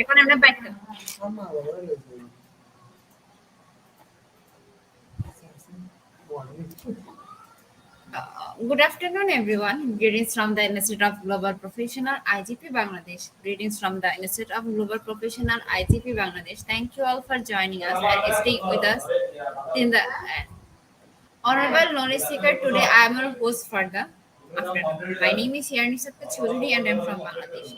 এখন আমরা bike Good afternoon, everyone. Greetings from the Institute of Global Professional IGP Bangladesh. Greetings from the Institute of Global Professional IGP Bangladesh. Thank you all for joining us and staying with us in the end. Honorable knowledge seeker, today I am your host for the afternoon. My name is Yarnisaka Choudhury and I am from Bangladesh.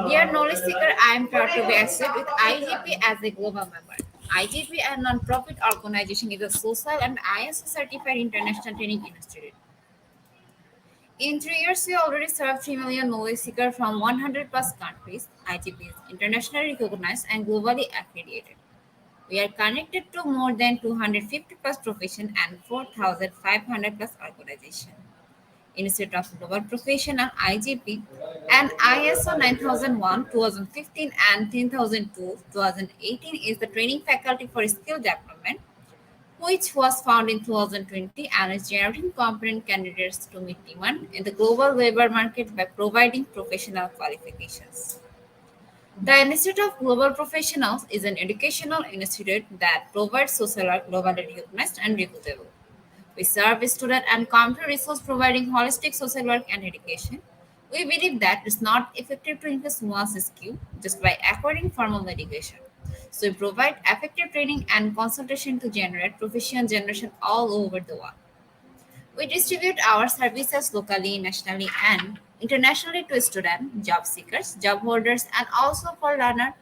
Dear knowledge seeker, I am proud to be associated with IGP as a global member. IGP, a non-profit organization, is a social and ISO certified international training institute. In 3 years, we already served 3 million knowledge seekers from 100 plus countries. IGP is internationally recognized and globally accredited. We are connected to more than 250 plus professions and 4,500 plus organizations. Institute of Global Professional IGP and ISO 9001 2015 and 10002 2018 is the training faculty for skill development, which was found in 2020 and is generating competent candidates to meet demand in the global labor market by providing professional qualifications. The Institute of Global Professionals is an educational institute that provides social work globally recognized and reputable. We serve student and community resource providing holistic social work and education. We believe that it's not effective to increase one's skill just by acquiring formal education. So we provide effective training and consultation to generate professional generation all over the world. We distribute our services locally, nationally, and internationally to students, job seekers, job holders, and also for learners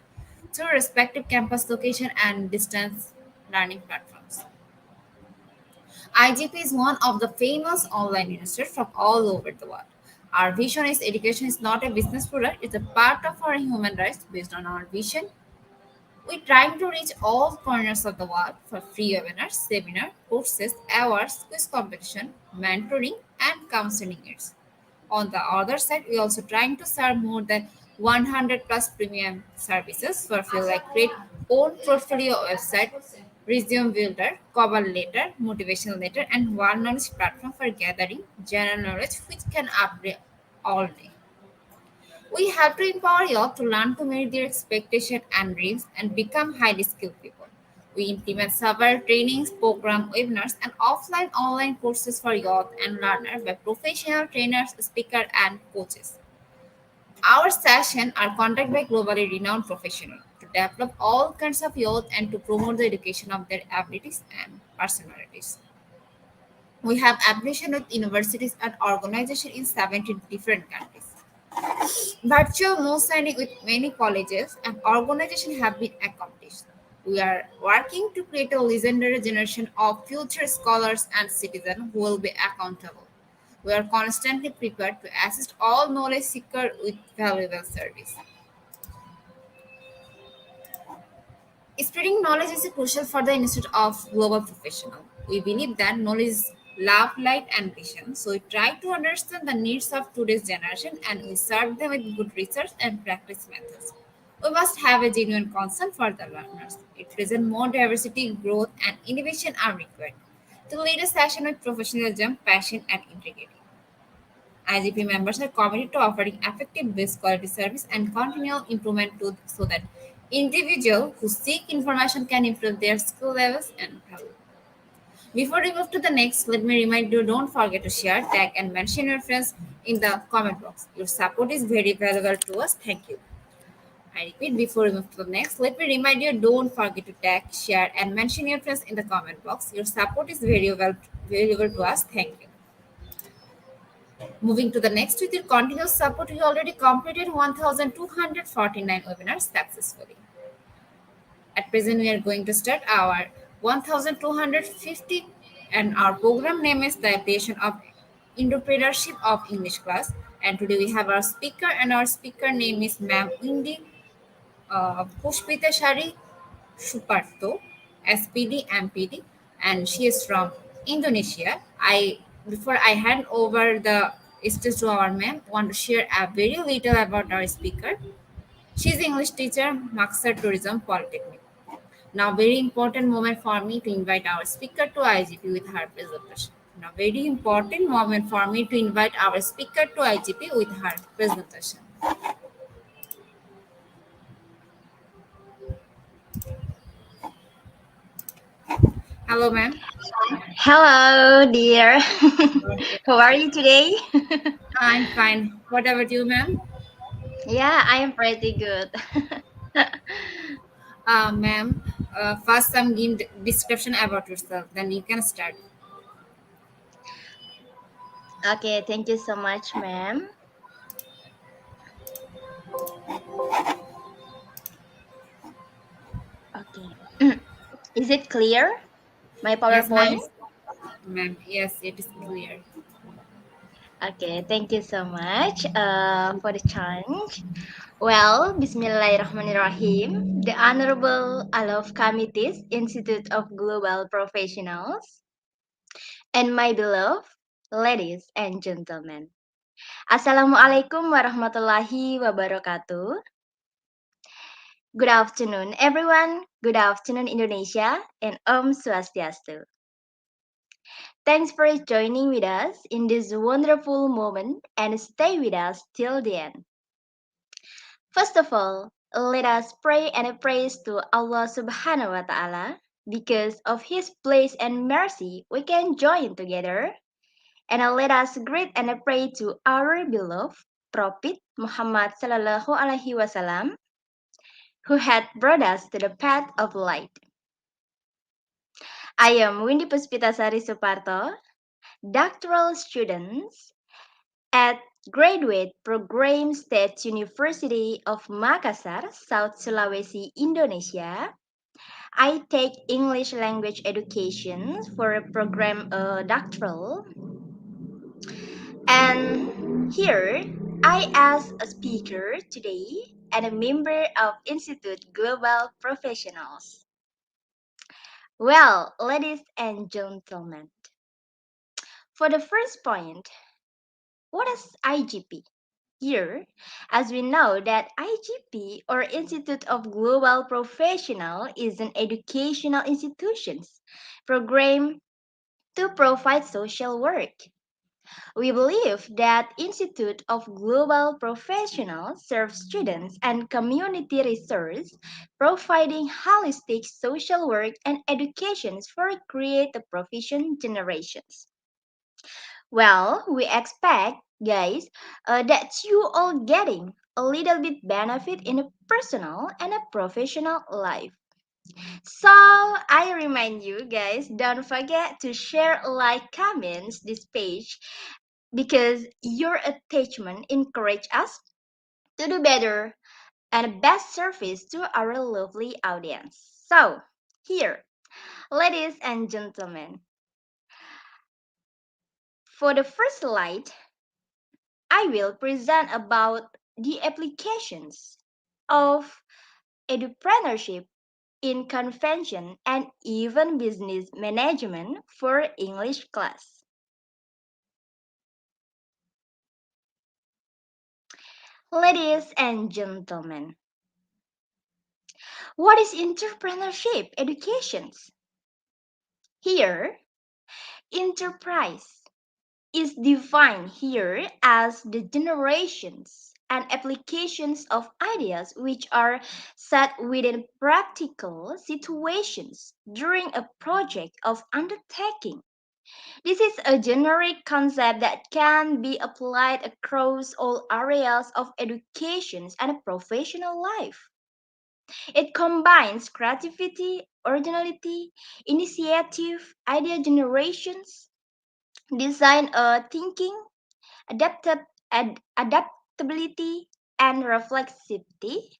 through respective campus location and distance learning platforms. IGP is one of the famous online institutes from all over the world. Our vision is education is not a business product, it's a part of our human rights. Based on our vision, we're trying to reach all corners of the world for free webinars, seminars, courses, awards, quiz competition, mentoring, and counseling aids. On the other side, we're also trying to serve more than 100 plus premium services for feel like create own portfolio website, resume builder, cover letter, motivational letter, and one knowledge platform for gathering general knowledge which can upgrade all day. We have to empower youth to learn to meet their expectations and dreams and become highly skilled people. We implement several trainings, program, webinars, and offline online courses for youth and learners by professional trainers, speakers, and coaches. Our sessions are conducted by globally renowned professionals to develop all kinds of youth and to promote the education of their abilities and personalities. We have affiliation with universities and organizations in 17 different countries. Virtual moon signing with many colleges and organizations have been accomplished. We are working to create a legendary generation of future scholars and citizens who will be accountable. We are constantly prepared to assist all knowledge seekers with valuable service. Spreading knowledge is crucial for the Institute of Global Professional. We believe that knowledge is love, light, and vision. So we try to understand the needs of today's generation and we serve them with good research and practice methods. We must have a genuine concern for the learners. It presents more diversity, growth, and innovation are required to lead a session with professionalism, passion, and integrity. IGP members are committed to offering effective best quality service and continual improvement so that individuals who seek information can improve their skill levels and health. Before we move to the next, let me remind you don't forget to share, tag, and mention your friends in the comment box. Your support is very valuable to us. Thank you. I repeat, before we move to the next, let me remind you don't forget to tag, share, and mention your friends in the comment box. Your support is very valuable to us. Thank you. Moving to the next with your continuous support, we already completed 1,249 webinars successfully. At present, we are going to start our 1,250 and our program name is the Application of Edupreneurship of English class. And today we have our speaker and our speaker name is Ma'am Windy Pushpita Shari Suparto, SPD MPD, and she is from Indonesia. I before I hand over the stage to our ma'am, want to share a very little about our speaker. She's English teacher, Maksar Tourism Polytechnic. Now, very important moment for me to invite our speaker to IGP with her presentation. Now, very important moment for me to invite our speaker to IGP with her presentation. Hello, ma'am. Hello, dear. How are you today? I'm fine. What about you, ma'am? Yeah, I am pretty good. Ma'am, first some give description about yourself, then you can start. Okay, thank you so much, ma'am. Okay. Is it clear? My Yes, ma'am. PowerPoint? Ma'am, yes, it is clear. Okay, thank you so much for the chance. Well, Bismillahirrahmanirrahim. The Honorable Alov Committees, Institute of Global Professionals, and my beloved ladies and gentlemen. Assalamualaikum warahmatullahi wabarakatuh. Good afternoon, everyone. Good afternoon, Indonesia, and Om Swastiastu. Thanks for joining with us in this wonderful moment and stay with us till the end. First of all, let us pray and praise to Allah Subhanahu wa Ta'ala. Because of His place and mercy, we can join together. And let us greet and pray to our beloved Prophet Muhammad Sallallahu Alaihi Wasallam, who had brought us to the path of light. I am Windy Puspitasari Suparto, doctoral student at Graduate Program State University of Makassar, South Sulawesi, Indonesia. I take English language education for a program doctoral. And here I as a speaker today and a member of Institute Global Professionals. Well, ladies and gentlemen, for the first point, what is IGP? Here, as we know that IGP or Institute of Global Professional is an educational institutions program to provide social work. We believe that Institute of Global Professionals serves students and community research, providing holistic social work and education for creative profession generations. Well, we expect, guys, that you all getting a little bit benefit in a personal and a professional life. So I remind you guys, don't forget to share, like, comments this page because your attachment encourage us to do better and best service to our lovely audience. So here, ladies and gentlemen, for the first slide, I will present about the applications of edupreneurship in convention and even business management for English class. Ladies and gentlemen, what is entrepreneurship educations? Here, enterprise is defined here as the generations and applications of ideas which are set within practical situations during a project of undertaking. This is a generic concept that can be applied across all areas of education and professional life. It combines creativity, originality, initiative, idea generations, design thinking, adaptability, and reflexivity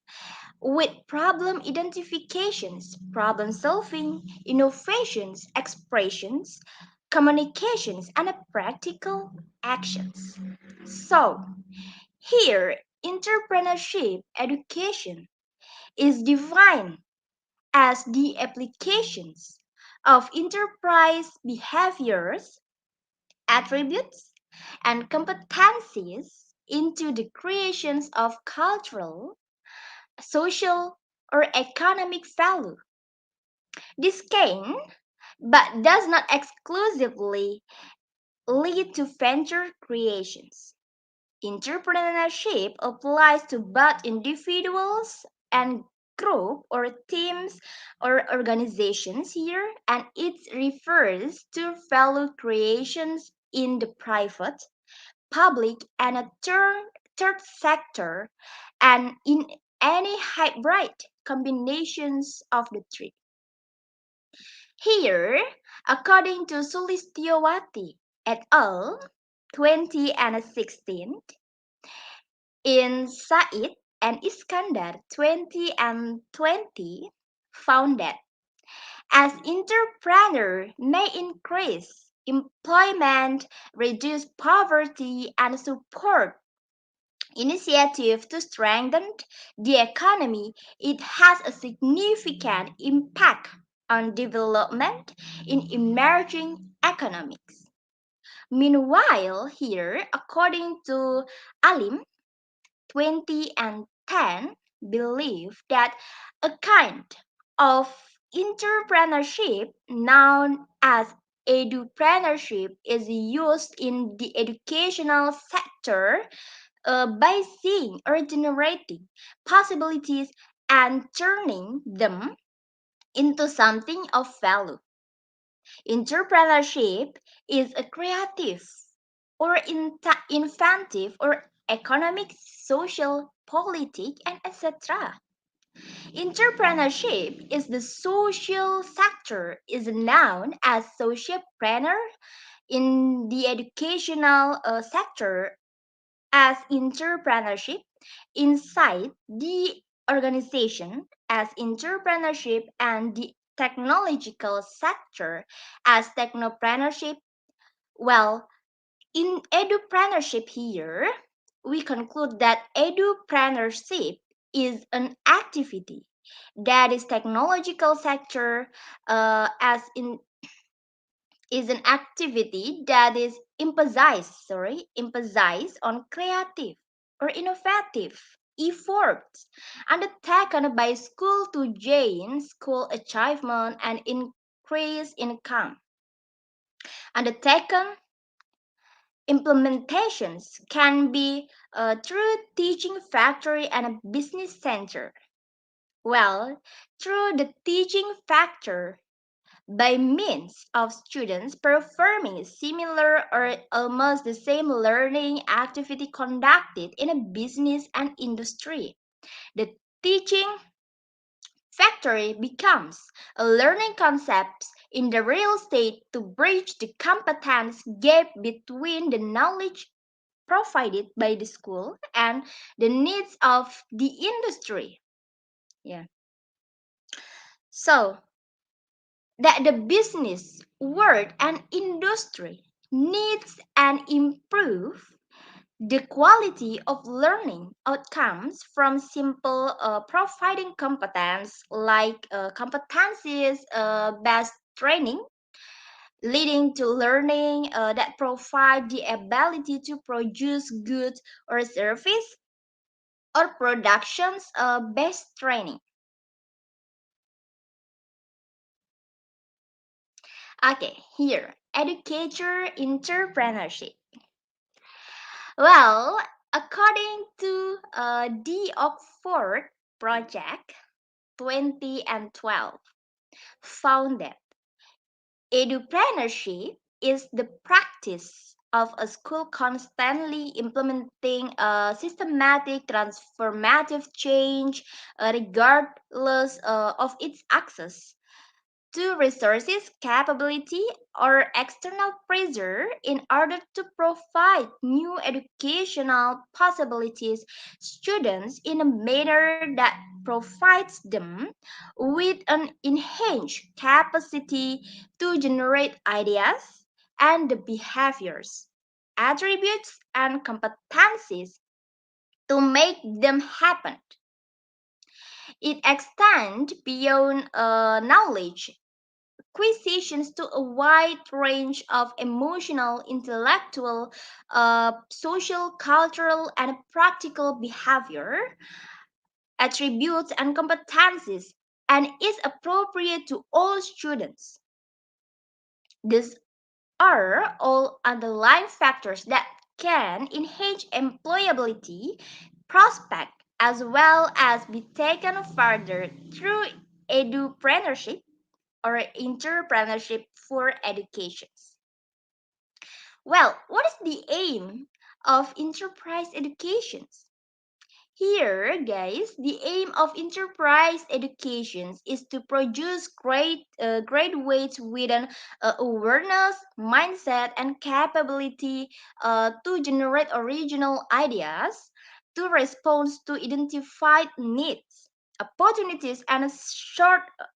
with problem identifications, problem solving, innovations, expressions, communications, and practical actions. So, here, entrepreneurship education is defined as the applications of enterprise behaviors, attributes, and competencies into the creations of cultural, social, or economic value. This can, but does not exclusively lead to venture creations. Entrepreneurship applies to both individuals and group or teams or organizations here, and it refers to value creations in the private, public, and a third sector, and in any hybrid combinations of the three. Here, according to Sulistyowati et al., 2016, in Said and Iskandar 2020 found that as entrepreneur may increase employment, reduce poverty, and support initiative to strengthen the economy, it has a significant impact on development in emerging economies. Meanwhile, here, according to Alim 20 and 10, believe that a kind of entrepreneurship known as edupreneurship is used in the educational sector by seeing or generating possibilities and turning them into something of value. Entrepreneurship is a creative or inventive or economic, social, politic, and etc. Entrepreneurship is the social sector is known as socialpreneur in the educational sector as entrepreneurship inside the organization as entrepreneurship and the technological sector as technopreneurship. Well, in edupreneurship here, we conclude that edupreneurship is an activity that is technological sector as in is an activity that is emphasized on creative or innovative efforts undertaken by school to gain school achievement and increase income undertaken Implementations can be through teaching factory and a business center. Well, through the teaching factor, by means of students performing similar or almost the same learning activity conducted in a business and industry. The teaching factory becomes a learning concept in the real state to bridge the competence gap between the knowledge provided by the school and the needs of the industry. Yeah. So that the business, world, and industry needs and improve the quality of learning outcomes from simple providing competence like competencies based training leading to learning that provide the ability to produce goods or service or productions based training. Okay, here educator entrepreneurship. Well, according to the Oxford Project 2012, found that edupreneurship is the practice of a school constantly implementing a systematic transformative change regardless of its access to resources, capability, or external pressure in order to provide new educational possibilities students in a manner that provides them with an enhanced capacity to generate ideas and the behaviors, attributes, and competencies to make them happen. It extends beyond knowledge acquisitions to a wide range of emotional, intellectual, social, cultural, and practical behavior, attributes, and competencies, and is appropriate to all students. These are all underlying factors that can enhance employability prospect as well as be taken further through edupreneurship or entrepreneurship for education. Well, what is the aim of enterprise education? Here, guys, the aim of enterprise education is to produce graduates with an awareness, mindset, and capability to generate original ideas, to respond to identified needs, opportunities, and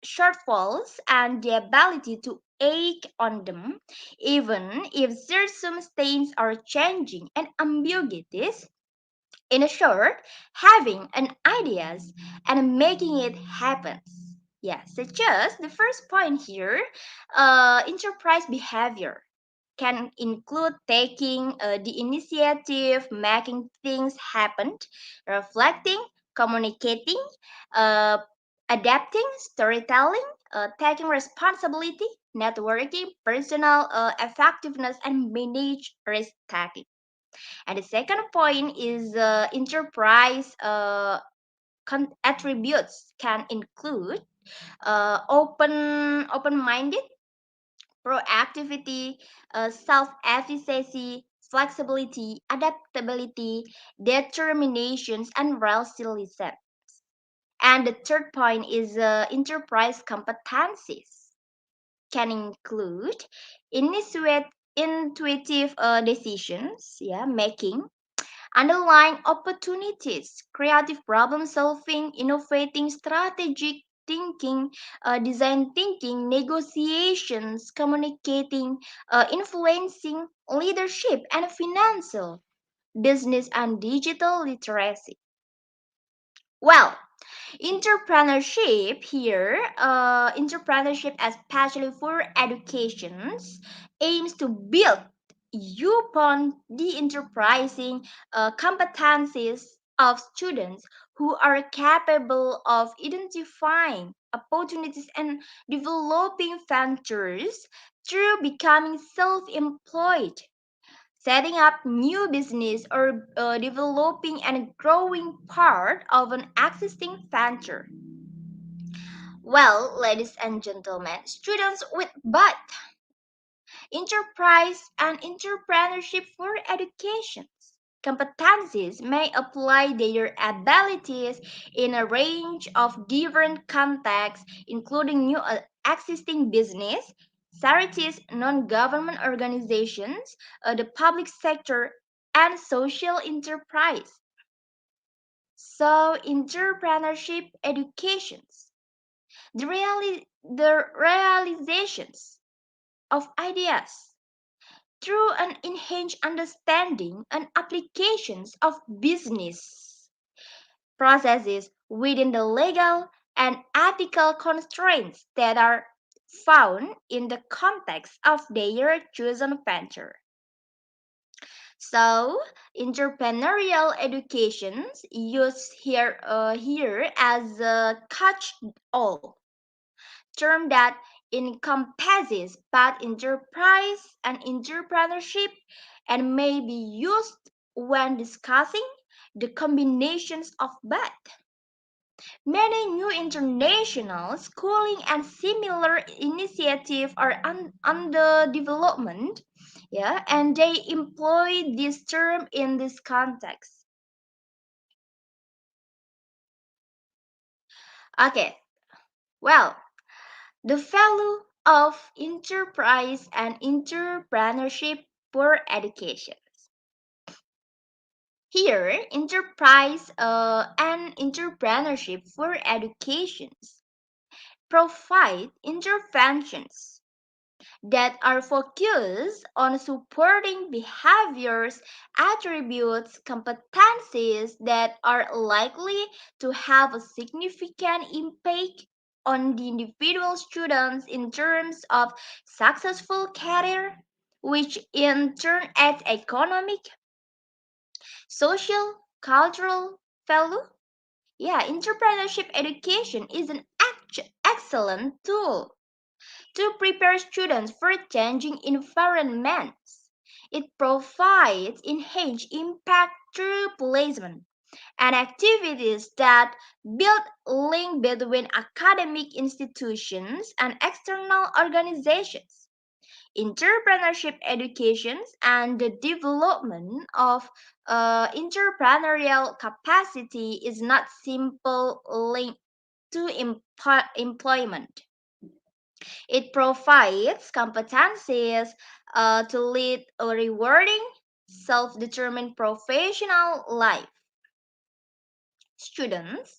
shortfalls, and the ability to act on them, even if circumstances are changing and ambiguities. In short, having an ideas and making it happen. Yeah, such as the first point here, enterprise behavior can include taking the initiative, making things happen, reflecting, communicating, uh, adapting, storytelling, taking responsibility, networking, personal effectiveness, and manage risk taking. And the second point is enterprise attributes can include open-minded, proactivity, self-efficacy, flexibility, adaptability, determinations, and resilience. And the third point is enterprise competencies can include intuitive decisions, yeah, making, underlying opportunities, creative problem solving, innovating, strategic thinking, design thinking, negotiations, communicating, influencing, leadership, and financial, business, and digital literacy. Well, entrepreneurship here, entrepreneurship especially for educations, aims to build upon the enterprising competencies of students who are capable of identifying opportunities and developing ventures through becoming self-employed setting up new business, or developing and growing part of an existing venture. Well, ladies and gentlemen, students with both enterprise and entrepreneurship for education competencies may apply their abilities in a range of different contexts, including new existing business, charities, non-government organizations, the public sector, and social enterprise. So, entrepreneurship educations, the realizations of ideas through an enhanced understanding and applications of business processes within the legal and ethical constraints that are found in the context of their chosen venture. So, entrepreneurial educations used here as a catch-all term that encompasses both enterprise and entrepreneurship and may be used when discussing the combinations of both. Many new international schooling and similar initiatives are under development, yeah, and they employ this term in this context. Okay, well, the value of enterprise and entrepreneurship for education. Here, enterprise and entrepreneurship for educations provide interventions that are focused on supporting behaviors, attributes, competencies that are likely to have a significant impact on the individual students in terms of successful career, which in turn adds economic, social, cultural value. Yeah, entrepreneurship education is an excellent tool to prepare students for changing environments. It provides enhanced impact through placement and activities that build link between academic institutions and external organizations. Entrepreneurship educations and the development of entrepreneurial capacity is not simple link to employment. It provides competencies to lead a rewarding, self determined professional life. Students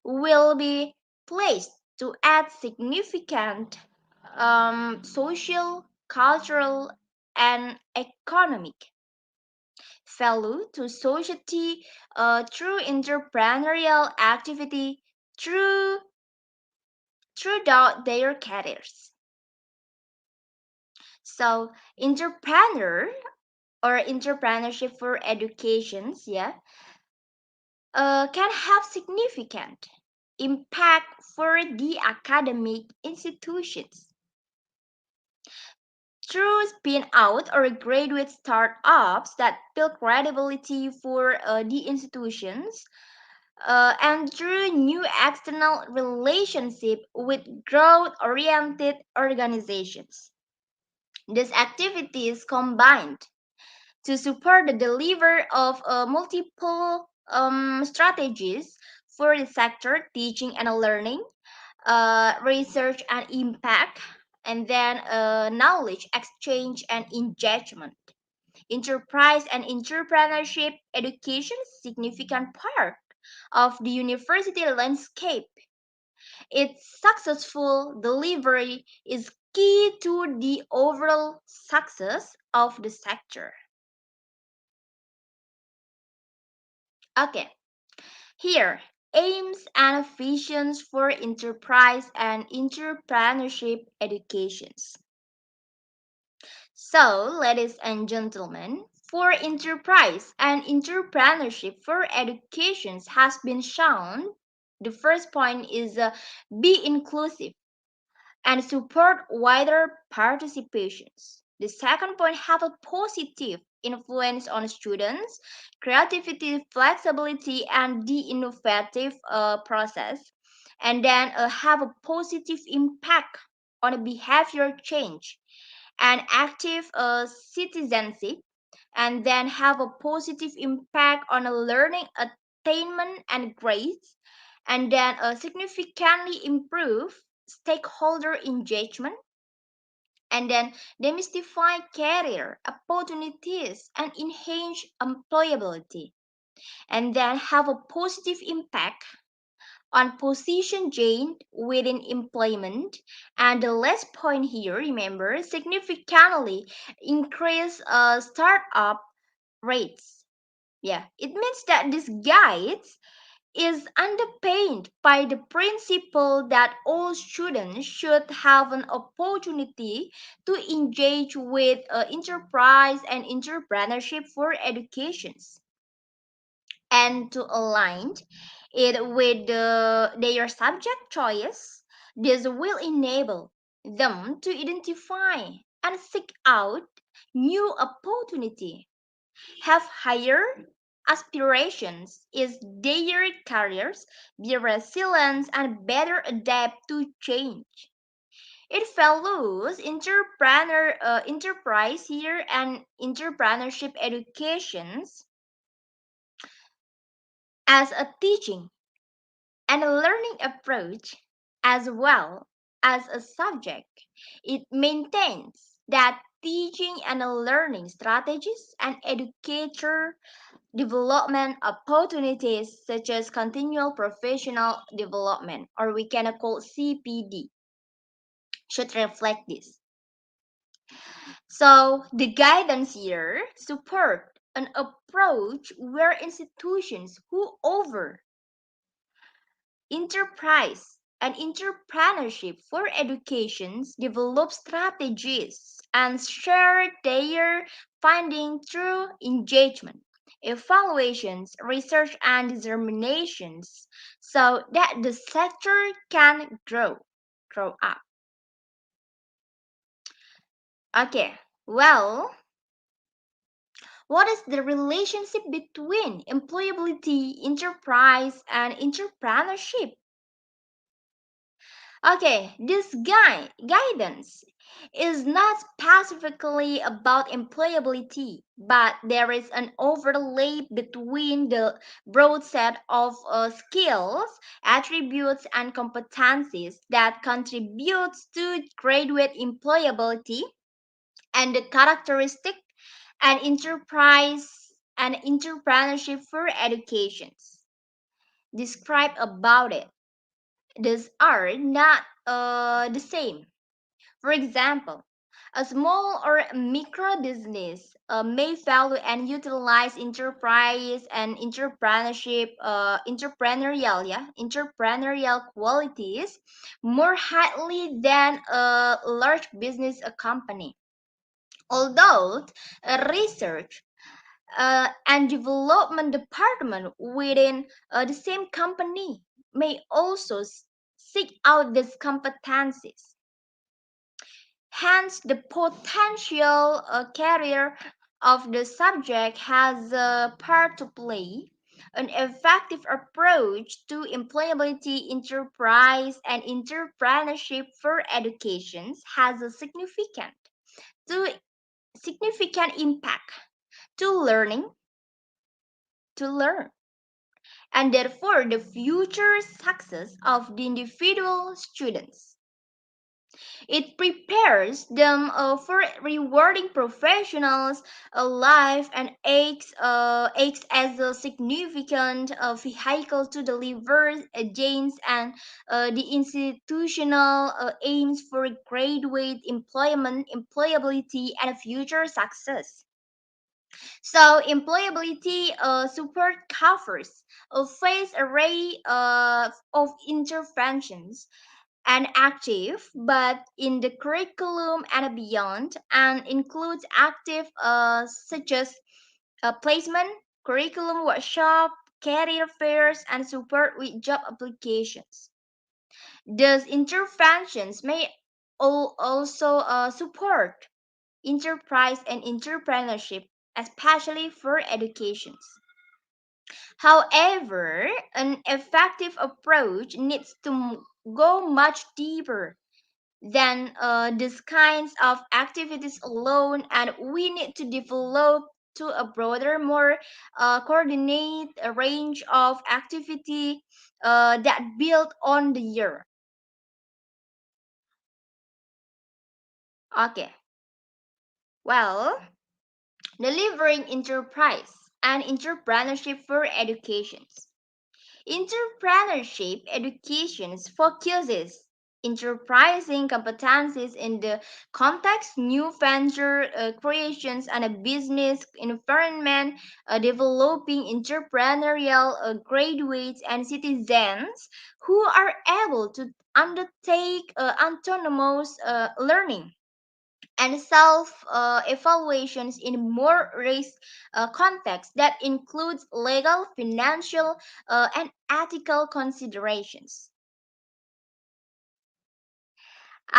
will be placed to add significant social, cultural, and economic value to society through entrepreneurial activity through, throughout their careers. So, entrepreneur or entrepreneurship for educations, yeah, can have significant impact for the academic institutions through spin out or graduate startups that build credibility for the institutions and through new external relationship with growth oriented organizations. These activities combined to support the delivery of multiple strategies for the sector, teaching and learning, research and impact, and then knowledge exchange and engagement. Enterprise and entrepreneurship education is a significant part of the university landscape. Its successful delivery is key to the overall success of the sector. Okay, here, aims and visions for enterprise and entrepreneurship educations. So, ladies and gentlemen, for enterprise and entrepreneurship for educations has been shown. The first point is be inclusive and support wider participations. The second point, have a positive influence on students, creativity, flexibility, and the innovative process. And then have a positive impact on a behavior change and active citizenship, and then have a positive impact on a learning attainment and grades, and then significantly improve stakeholder engagement, and then demystify career opportunities and enhance employability, and then have a positive impact on position gained within employment. And the last point here, remember, significantly increase startup rates. Yeah, it means that this guide is underpinned by the principle that all students should have an opportunity to engage with enterprise and entrepreneurship for educations, and to align it with their subject choice. This will enable them to identify and seek out new opportunity, have higher aspirations is their careers, be resilient and better adapt to change. It values enterprise here and entrepreneurship educations as a teaching and a learning approach as well as a subject. It maintains that teaching and learning strategies and educator development opportunities such as continual professional development, or we can call CPD, should reflect this. So the guidance here support an approach where institutions who over enterprise and entrepreneurship for educations develop strategies and share their findings through engagement, evaluations, research, and determinations so that the sector can grow up. Okay, well, what is the relationship between employability, enterprise, and entrepreneurship? Okay, this guidance is not specifically about employability, but there is an overlap between the broad set of skills, attributes, and competencies that contributes to graduate employability and the characteristic and enterprise and entrepreneurship for educations. Describe about it. These are not the same. For example, a small or micro business may value and utilize enterprise and entrepreneurial qualities more highly than a large business company. Although a research and development department within the same company may also seek out these competencies. Hence, the potential career of the subject has a part to play. An effective approach to employability, enterprise, and entrepreneurship for educations has a to significant impact to learn, and therefore the future success of the individual students. It prepares them for rewarding professionals life and acts as a significant vehicle to deliver gains and the institutional aims for graduate employment, employability, and future success. So employability support covers a vast array of interventions and active, but in the curriculum and beyond, and includes active such as placement, curriculum workshop, career fairs, and support with job applications. These interventions may also support enterprise, and entrepreneurship, especially for education. However, an effective approach needs to go much deeper than these kinds of activities alone, and we need to develop to a broader, more coordinate a range of activity that build on the year. Okay, well, delivering enterprise and entrepreneurship for education. Entrepreneurship education focuses enterprising competencies in the context, new venture creations, and a business environment, developing entrepreneurial graduates and citizens who are able to undertake autonomous learning and self evaluations in more risk context that includes legal, financial, and ethical considerations.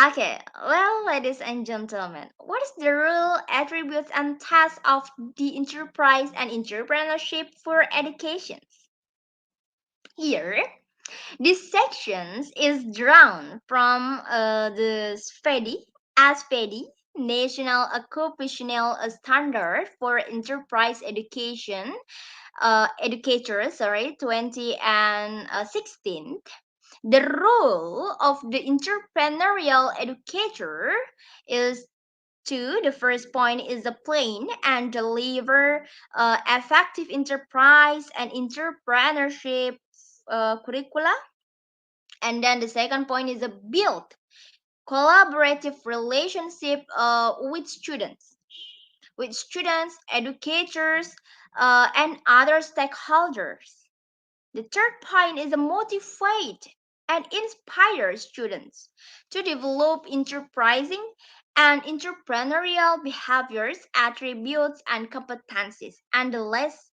Okay, well, ladies and gentlemen, what is the role, attributes, and tasks of the enterprise and entrepreneurship for education? Here, this section is drawn from the SPEDI, National Occupational Standard for Enterprise Education, Educators, 2016. The role of the entrepreneurial educator is the first point is the plan and deliver effective enterprise and entrepreneurship curricula. And then the second point is a build collaborative relationship with students, educators, and other stakeholders. The third point is a motivate and inspire students to develop enterprising and entrepreneurial behaviors, attributes, and competencies. And the last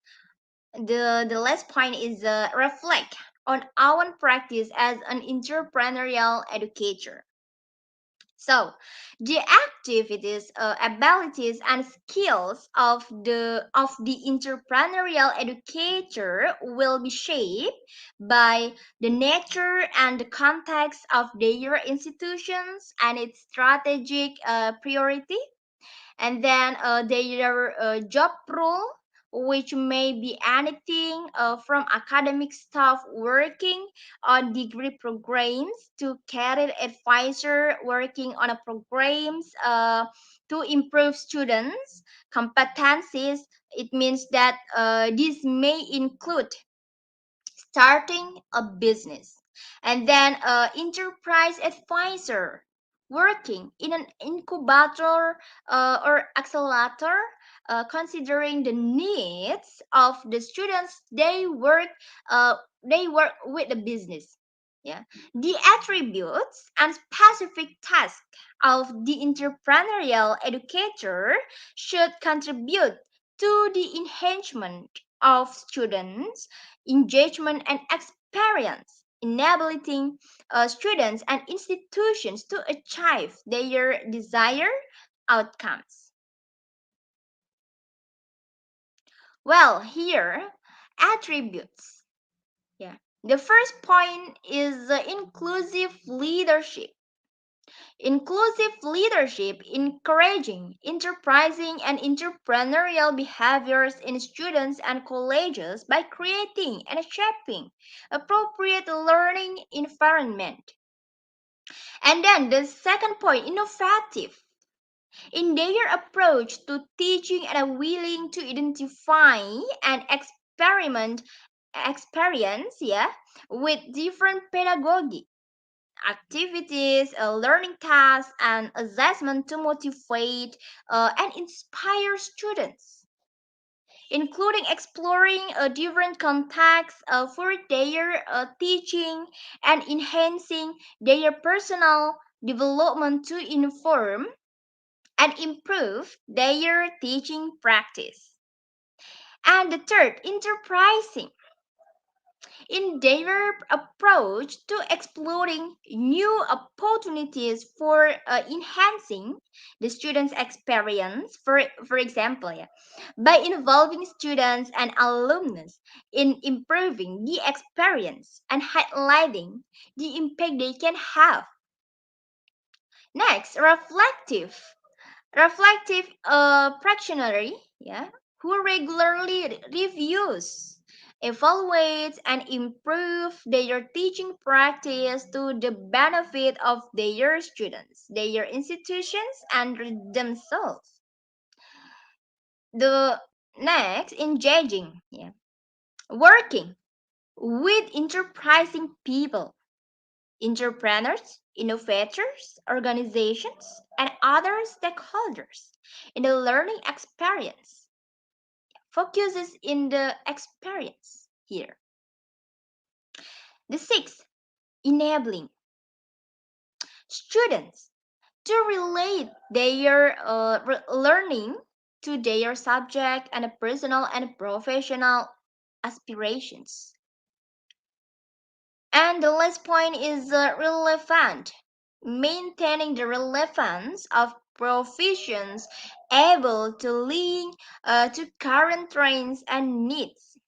point is reflect on our practice as an entrepreneurial educator. So, the activities, abilities, and skills of the entrepreneurial educator will be shaped by the nature and the context of their institutions and its strategic priority, and then their job role, which may be anything from academic staff working on degree programs to career advisor working on a programs to improve students competencies. It means that this may include starting a business, and then enterprise advisor working in an incubator or accelerator, considering the needs of the students they work with the business. Yeah, the attributes and specific tasks of the entrepreneurial educator should contribute to the enhancement of students engagement and experience, enabling students and institutions to achieve their desired outcomes. Well, here, attributes. Yeah. The first point is inclusive leadership. Inclusive leadership encouraging enterprising and entrepreneurial behaviors in students and colleges by creating and shaping appropriate learning environment. And then the second point, innovative in their approach to teaching and are willing to identify and experiment experience, yeah, with different pedagogy activities, learning tasks, and assessment to motivate and inspire students, including exploring different contexts for their teaching and enhancing their personal development to inform and improve their teaching practice. And the third, enterprising in their approach to exploring new opportunities for enhancing the students' experience. For example, yeah, by involving students and alumnus in improving the experience and highlighting the impact they can have. Next, reflective practitioner, yeah, who regularly reviews, evaluates, and improve their teaching practice to the benefit of their students, their institutions, and themselves. The next, engaging, yeah, working with enterprising people, entrepreneurs, innovators, organizations, and other stakeholders in the learning experience. Focuses in the experience here. The sixth, enabling students to relate their learning to their subject and personal and professional aspirations. And the last point is relevant, maintaining the relevance of professions able to link to current trends and needs.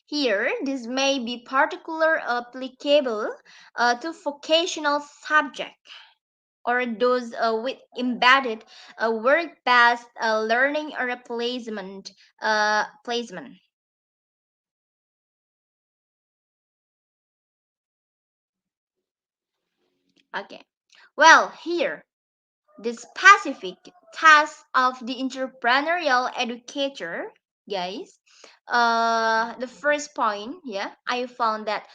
Here, this may be particularly applicable to vocational subject or those with embedded work-based learning or a placement. Okay. Well, here the specific task of the entrepreneurial educator, guys. The first point, yeah, I found that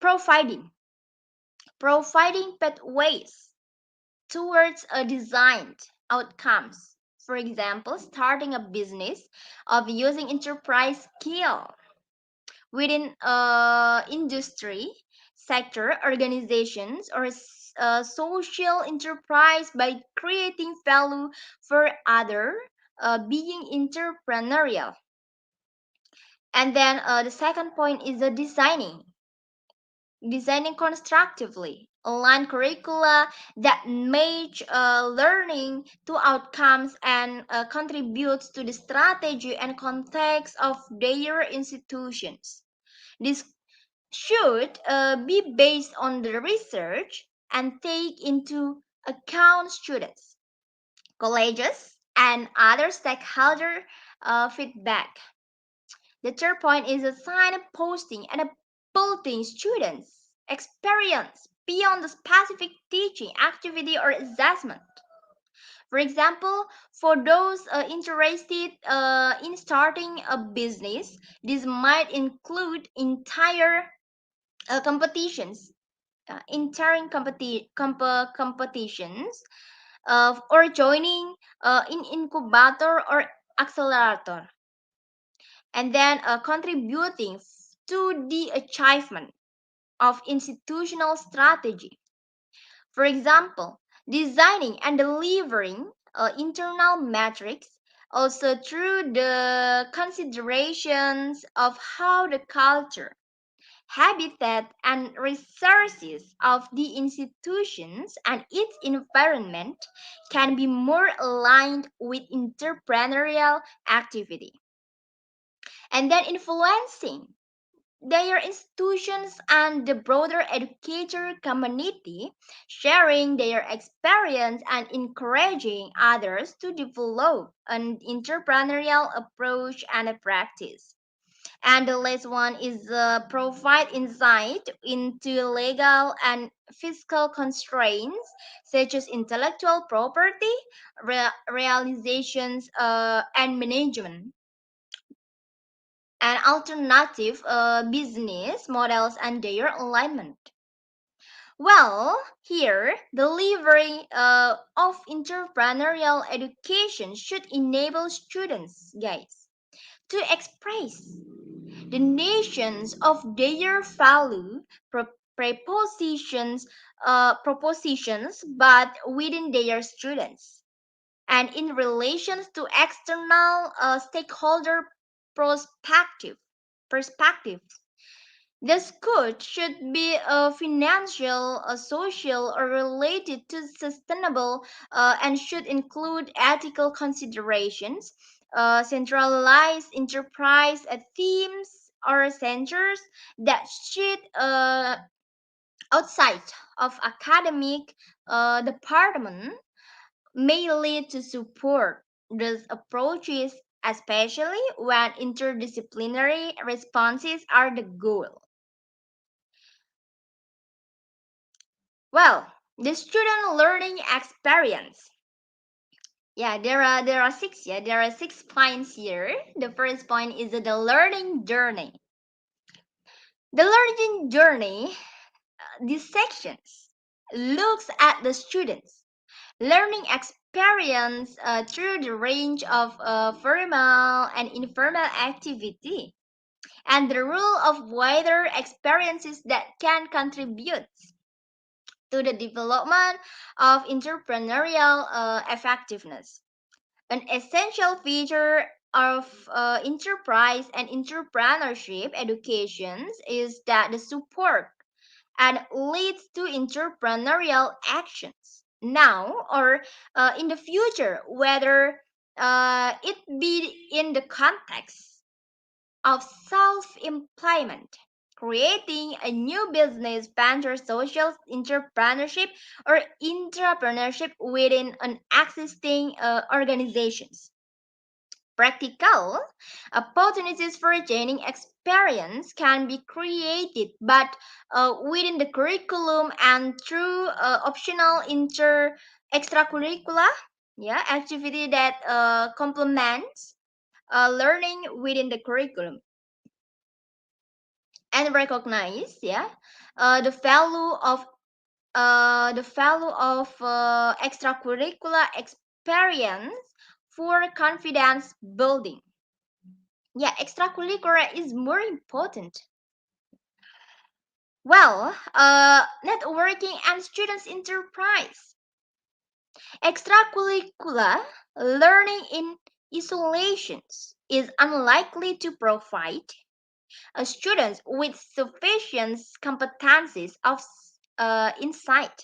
providing pathways towards a designed outcomes. For example, starting a business of using enterprise skill within industry, sector, organizations, or social enterprise by creating value for other, being entrepreneurial. And then the second point is the designing constructively align curricula that match learning to outcomes and contributes to the strategy and context of their institutions. This should be based on the research and take into account students, colleges, and other stakeholder feedback. The third point is a sign posting and uploading students' experience beyond the specific teaching activity or assessment. For example, for those interested in starting a business, this might include competitions, competitions, or joining in incubator or accelerator, and then contributing to the achievement of institutional strategy. For example, designing and delivering internal metrics, also through the considerations of how the culture, habitat, and resources of the institutions and its environment can be more aligned with entrepreneurial activity. And then influencing their institutions and the broader educator community, sharing their experience and encouraging others to develop an entrepreneurial approach and a practice. And the last one is provide insight into legal and fiscal constraints such as intellectual property, realizations, and management, and alternative business models and their alignment. Well, here, delivery of entrepreneurial education should enable students, guys, to express the nations of their value prepositions, propositions, but within their students and in relations to external stakeholder perspective perspectives. This good should be financial, social, or related to sustainable and should include ethical considerations, centralized enterprise themes or centers that should outside of academic department may lead to support these approaches, especially when interdisciplinary responses are the goal. Well, the student learning experience. Yeah, there are six. Yeah, there are 6 points here. The first point is the learning journey. The learning journey, these sections looks at the students' learning experience through the range of formal and informal activity and the role of wider experiences that can contribute to the development of entrepreneurial effectiveness. An essential feature of enterprise and entrepreneurship educations is that the support and leads to entrepreneurial actions now or in the future, whether it be in the context of self-employment, creating a new business venture, social entrepreneurship, or entrepreneurship within an existing organizations. Practical opportunities for gaining experience can be created, but within the curriculum and through optional extracurricular, yeah, activity that complements learning within the curriculum and recognize, yeah, the value of extracurricular experience for confidence building. Yeah, extracurricular is more important. Well, networking and students enterprise. Extracurricular learning in isolations is unlikely to provide students with sufficient competencies of insight.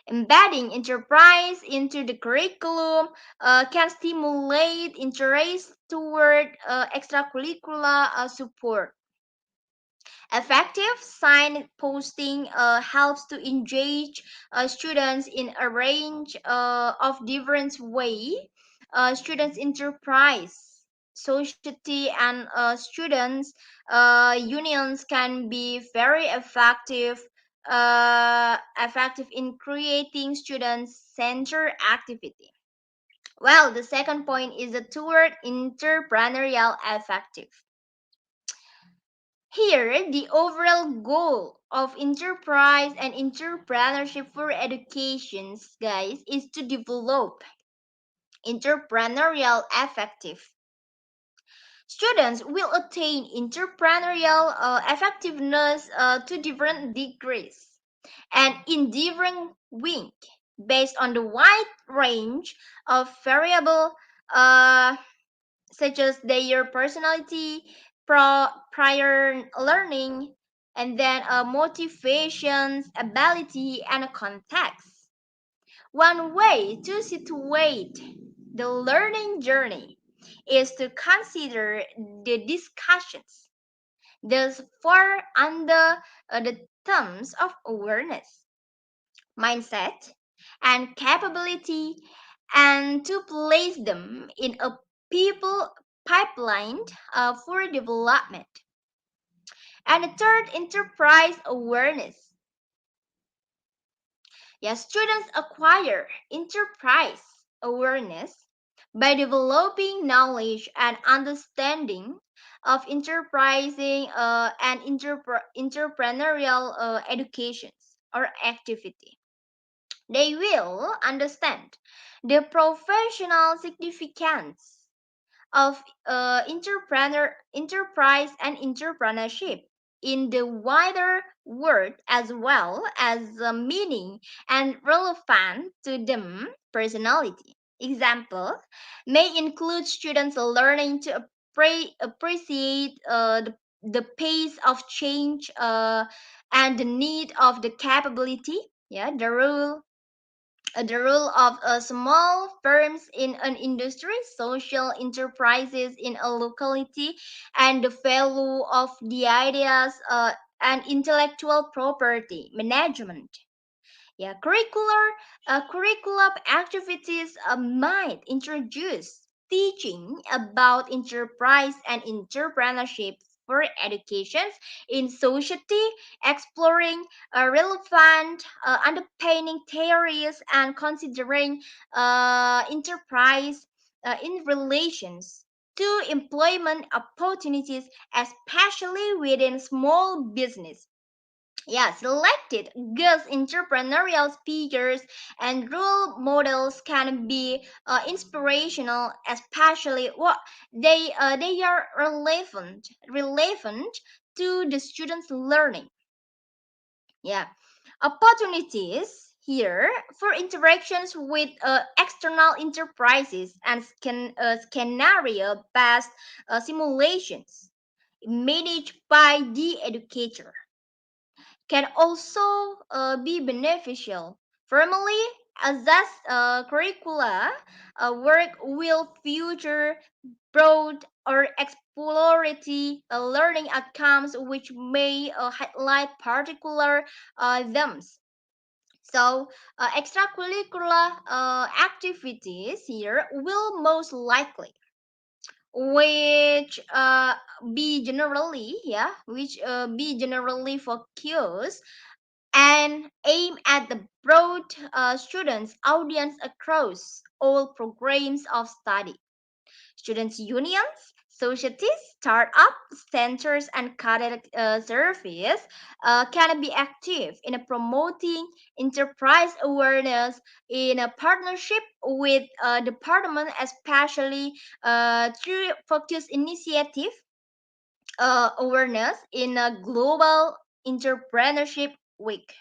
Embedding enterprise into the curriculum can stimulate interest toward extracurricular support. Effective sign posting helps to engage students in a range of different ways. Students enterprise, society, and students unions can be very effective in creating student-centered activity. Well, the second point is the toward entrepreneurial effective. Here, the overall goal of enterprise and entrepreneurship for educations, guys, is to develop entrepreneurial effective. Students will attain entrepreneurial effectiveness to different degrees and in different ways based on the wide range of variable uh, such as their personality, prior learning, and then motivations, ability, and context. One way to situate the learning journey is to consider the discussions. Thus, fall under the terms of awareness, mindset, and capability, and to place them in a people pipeline for development. And the third, enterprise awareness. Yes, students acquire enterprise awareness by developing knowledge and understanding of enterprising and entrepreneurial educations or activity. They will understand the professional significance of enterprise and entrepreneurship in the wider world as well as the meaning and relevant to them personality. Example may include students learning to appreciate the pace of change, and the need of the capability. Yeah, the role of small firms in an industry, social enterprises in a locality, and the value of the ideas and intellectual property management. Yeah, curriculum activities might introduce teaching about enterprise and entrepreneurship for educations in society, exploring relevant underpinning theories and considering enterprise in relations to employment opportunities, especially within small business. Yeah, selected girls entrepreneurial speakers and role models can be inspirational, especially what they are relevant to the students learning. Yeah, opportunities here for interactions with external enterprises and scenario based simulations managed by the educator can also be beneficial. Formally, assess curricula work will future broad or exploratory learning outcomes which may highlight particular themes. So, extracurricular activities here will most likely which be generally focused and aim at the broad students audience across all programs of study. Students' unions, societies, startup centers, and cadet service can be active in promoting enterprise awareness in a partnership with department, especially through focus initiative awareness in a global entrepreneurship week,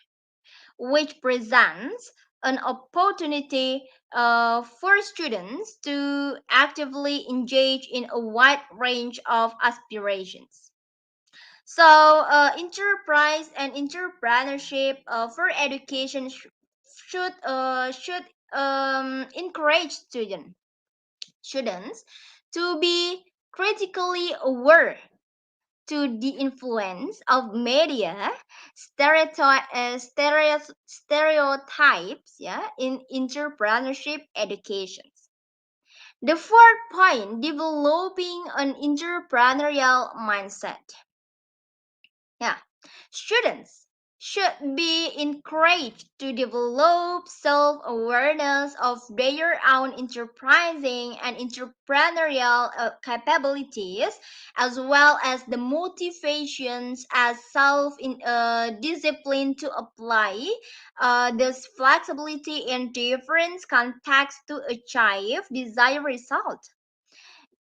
which presents an opportunity for students to actively engage in a wide range of aspirations. So, enterprise and entrepreneurship for education should encourage students to be critically aware to the influence of media stereotypes, yeah, in entrepreneurship educations. The fourth point, developing an entrepreneurial mindset. Yeah, students should be encouraged to develop self awareness of their own enterprising and entrepreneurial capabilities, as well as the motivations as self discipline to apply this flexibility in different contexts to achieve desired results.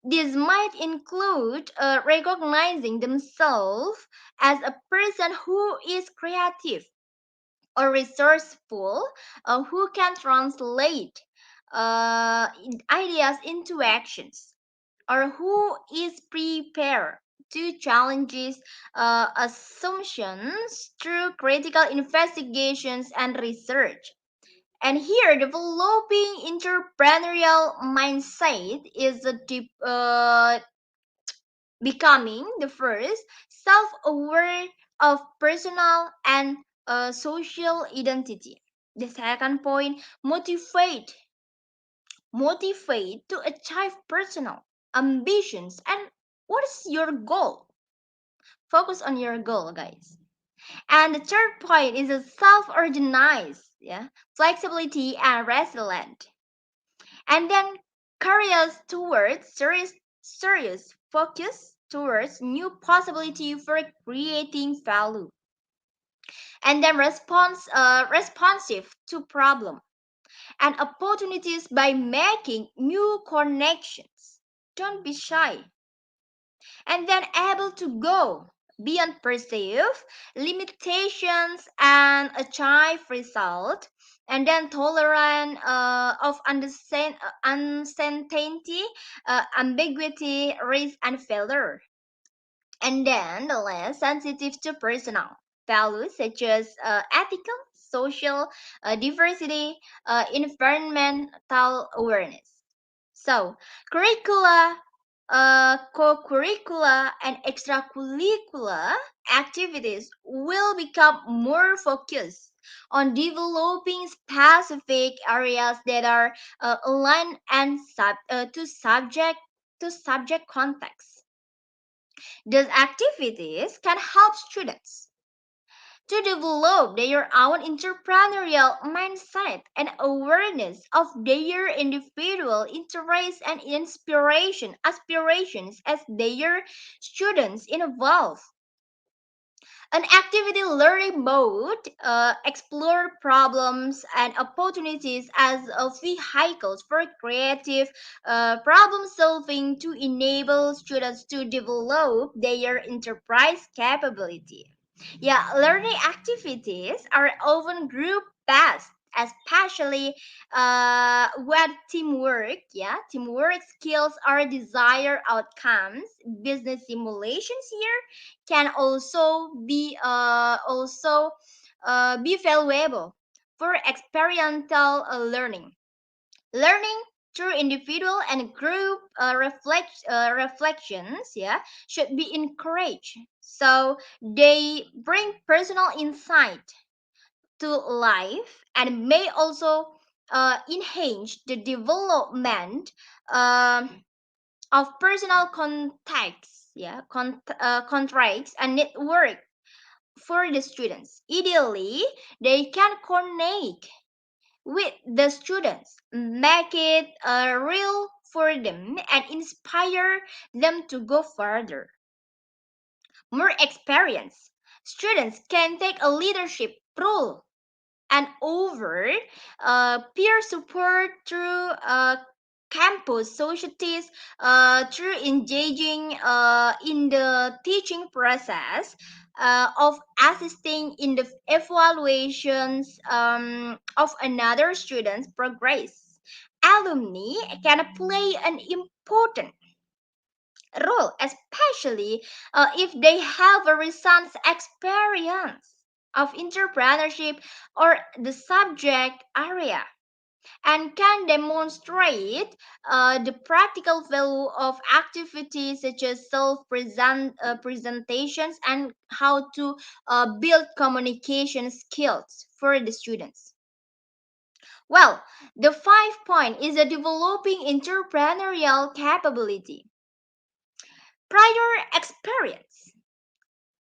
This might include recognizing themselves as a person who is creative or resourceful, who can translate ideas into actions, or who is prepared to challenges assumptions through critical investigations and research. And here, developing entrepreneurial mindset is a becoming the first self-aware of personal and social identity. The second point, motivate to achieve personal ambitions. And what is your goal? Focus on your goal, guys. And the third point is a self-organized, yeah, flexibility and resilient. And then carry us towards serious focus towards new possibility for creating value. And then responsive to problem and opportunities by making new connections. Don't be shy. And then able to go beyond perceive limitations and achieve result, and then tolerant of uncertainty, ambiguity, risk, and failure. And then the last, sensitive to personal values such as ethical, social, diversity, environmental awareness. So, curricula, co-curricular, and extracurricular activities will become more focused on developing specific areas that are aligned and to subject context. These activities can help students to develop their own entrepreneurial mindset and awareness of their individual interests and aspirations as their students evolve. An activity learning mode explore problems and opportunities as vehicles for creative problem solving to enable students to develop their enterprise capability. Yeah, learning activities are often group based, especially when teamwork skills are desired outcomes. Business simulations here can also be valuable for experiential learning. Learning through individual and group reflections, should be encouraged. So they bring personal insight to life and may also enhance the development um, of personal contacts, contracts and network for the students. Ideally, they can connect with the students, make it real for them, and inspire them to go further. More experience. Students can take a leadership role and over peer support through campus societies, through engaging in the teaching process of assisting in the evaluations of another student's progress. Alumni can play an important role, especially if they have a recent experience of entrepreneurship or the subject area and can demonstrate the practical value of activities such as presentations and how to build communication skills for the students. Well, the 5 point is a developing entrepreneurial capability. Prior experience,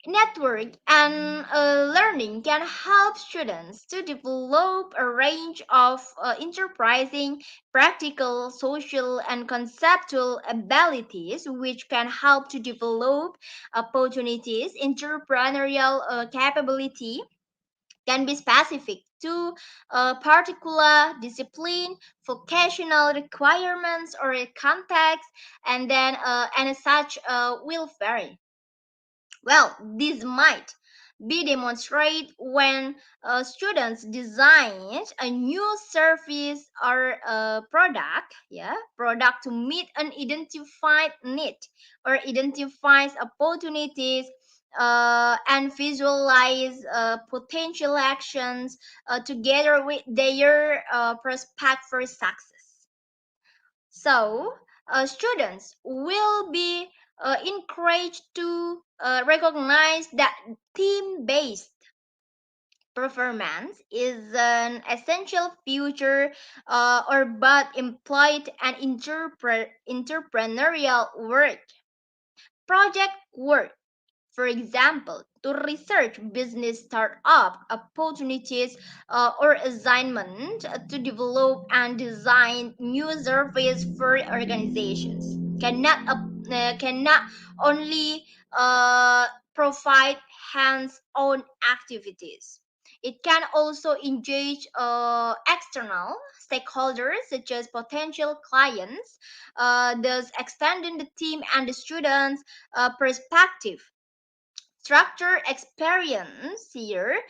network, and learning can help students to develop a range of enterprising, practical, social, and conceptual abilities, which can help to develop opportunities. Entrepreneurial capability can be specific to a particular discipline, vocational requirements, or a context, and as such will vary. Well, this might be demonstrated when students design a new service or a product to meet an identified need or identifies opportunities and visualize potential actions together with their prospect for success. So, students will be encouraged to recognize that team based performance is an essential feature or but employed and entrepreneurial work, project work, for example, to research business startup opportunities or assignment to develop and design new service for organizations cannot only uh, provide hands-on activities. It can also engage external stakeholders such as potential clients, thus extending the team and the students' perspective. Structure experience here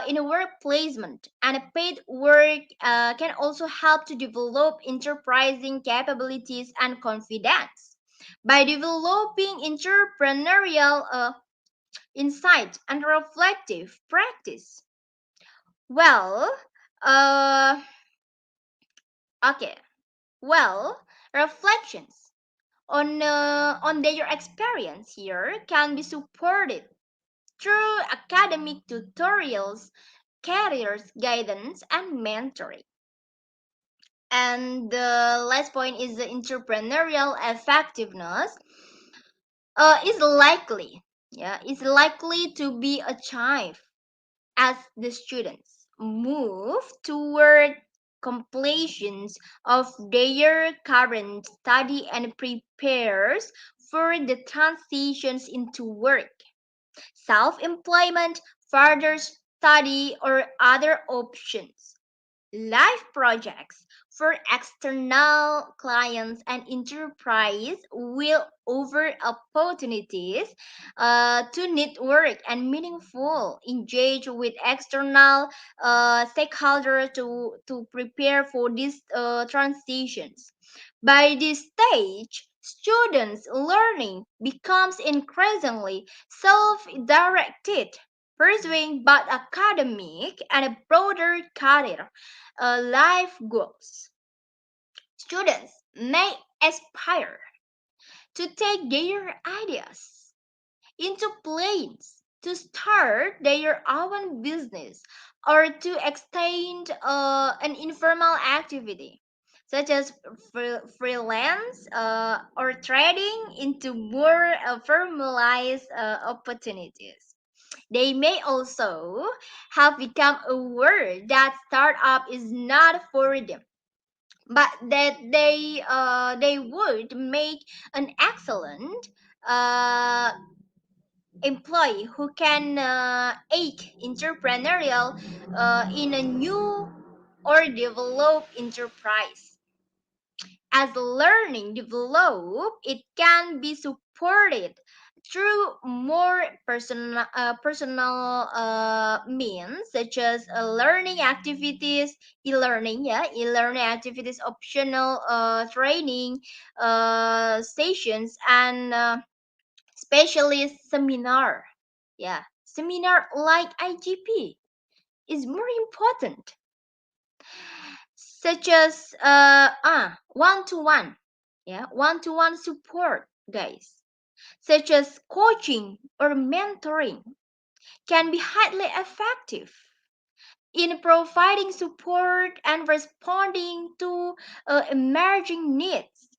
in a work placement and a paid work can also help to develop enterprising capabilities and confidence. By developing entrepreneurial insight and reflective practice. Well, uh, okay. Well, reflections on their experience here can be supported through academic tutorials, careers guidance, and mentoring. And the last point is the entrepreneurial effectiveness is likely to be achieved as the students move toward completions of their current study and prepares for the transitions into work, self-employment, further study, or other options. Life projects for external clients and enterprise will offer opportunities to network and meaningful engage with external stakeholders to prepare for these transitions. By this stage, students' learning becomes increasingly self-directed, pursuing both academic and a broader career life goals. Students may aspire to take their ideas into plans to start their own business or to extend an informal activity such as freelance or trading into more formalized opportunities. They may also have become aware that startup is not for them, but that they would make an excellent uh, employee who can aid entrepreneurial in a new or developed enterprise. As learning develops, it can be supported through more personal means such as learning activities, e-learning activities, optional training sessions, and specialist seminar. Yeah, seminar like IGP is more important, such as one-to-one, one-to-one support, guys, such as coaching or mentoring, can be highly effective in providing support and responding to emerging needs.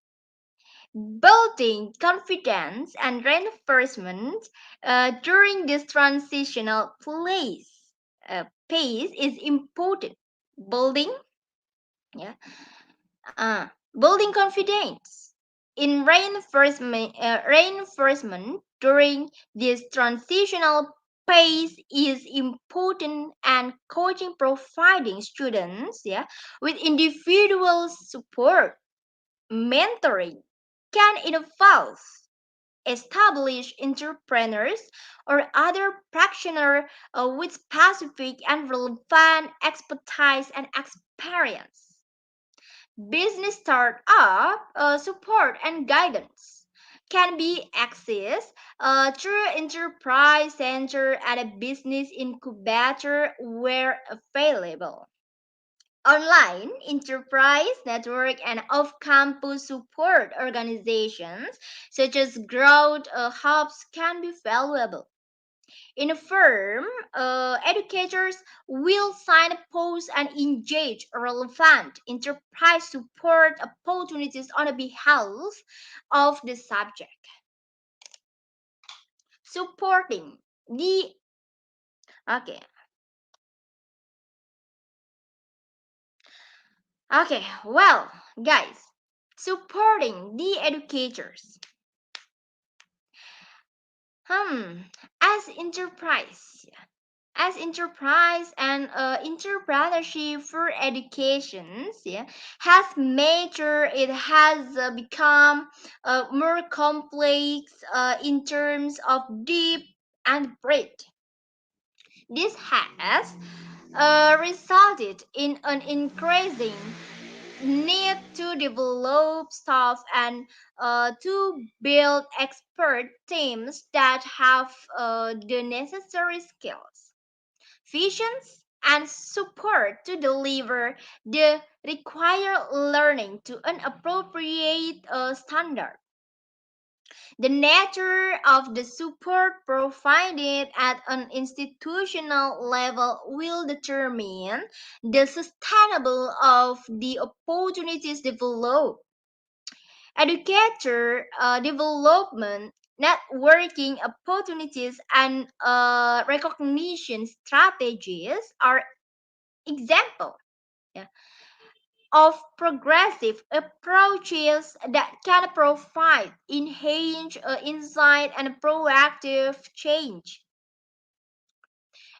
Building confidence and reinforcement during this transitional phase is important. Building, yeah, building confidence in reinforcement during this transitional phase is important, and coaching providing students, with individual support, mentoring can involve established entrepreneurs or other practitioners with specific and relevant expertise and experience. Business startup support and guidance can be accessed through enterprise center and a business incubator where available. Online enterprise network and off-campus support organizations such as growth hubs can be valuable. In a firm, educators will sign posts and engage relevant enterprise support opportunities on behalf of the subject. Supporting the okay, well, guys, supporting the educators. Hmm, as enterprise. As enterprise and entrepreneurship for educations, has matured, it has become more complex in terms of deep and breadth. This has resulted in an increasing need to develop staff and to build expert teams that have the necessary skills, visions, and support to deliver the required learning to an appropriate standard. The nature of the support provided at an institutional level will determine the sustainable of the opportunities developed. Educator development, networking opportunities, and recognition strategies are example, yeah, of progressive approaches that can provide enhanced insight and proactive change.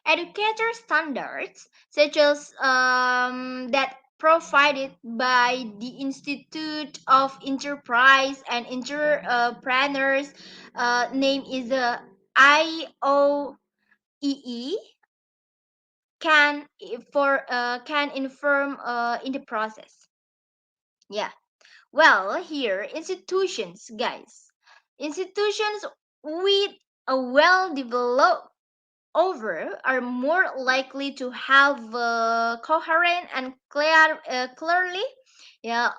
Educator standards, such as that provided by the Institute of Enterprise and Entrepreneurs, name is IOEE, can inform in the process. Yeah. Well, here institutions, guys. Institutions with a well developed over are more likely to have coherent and clearly, yeah,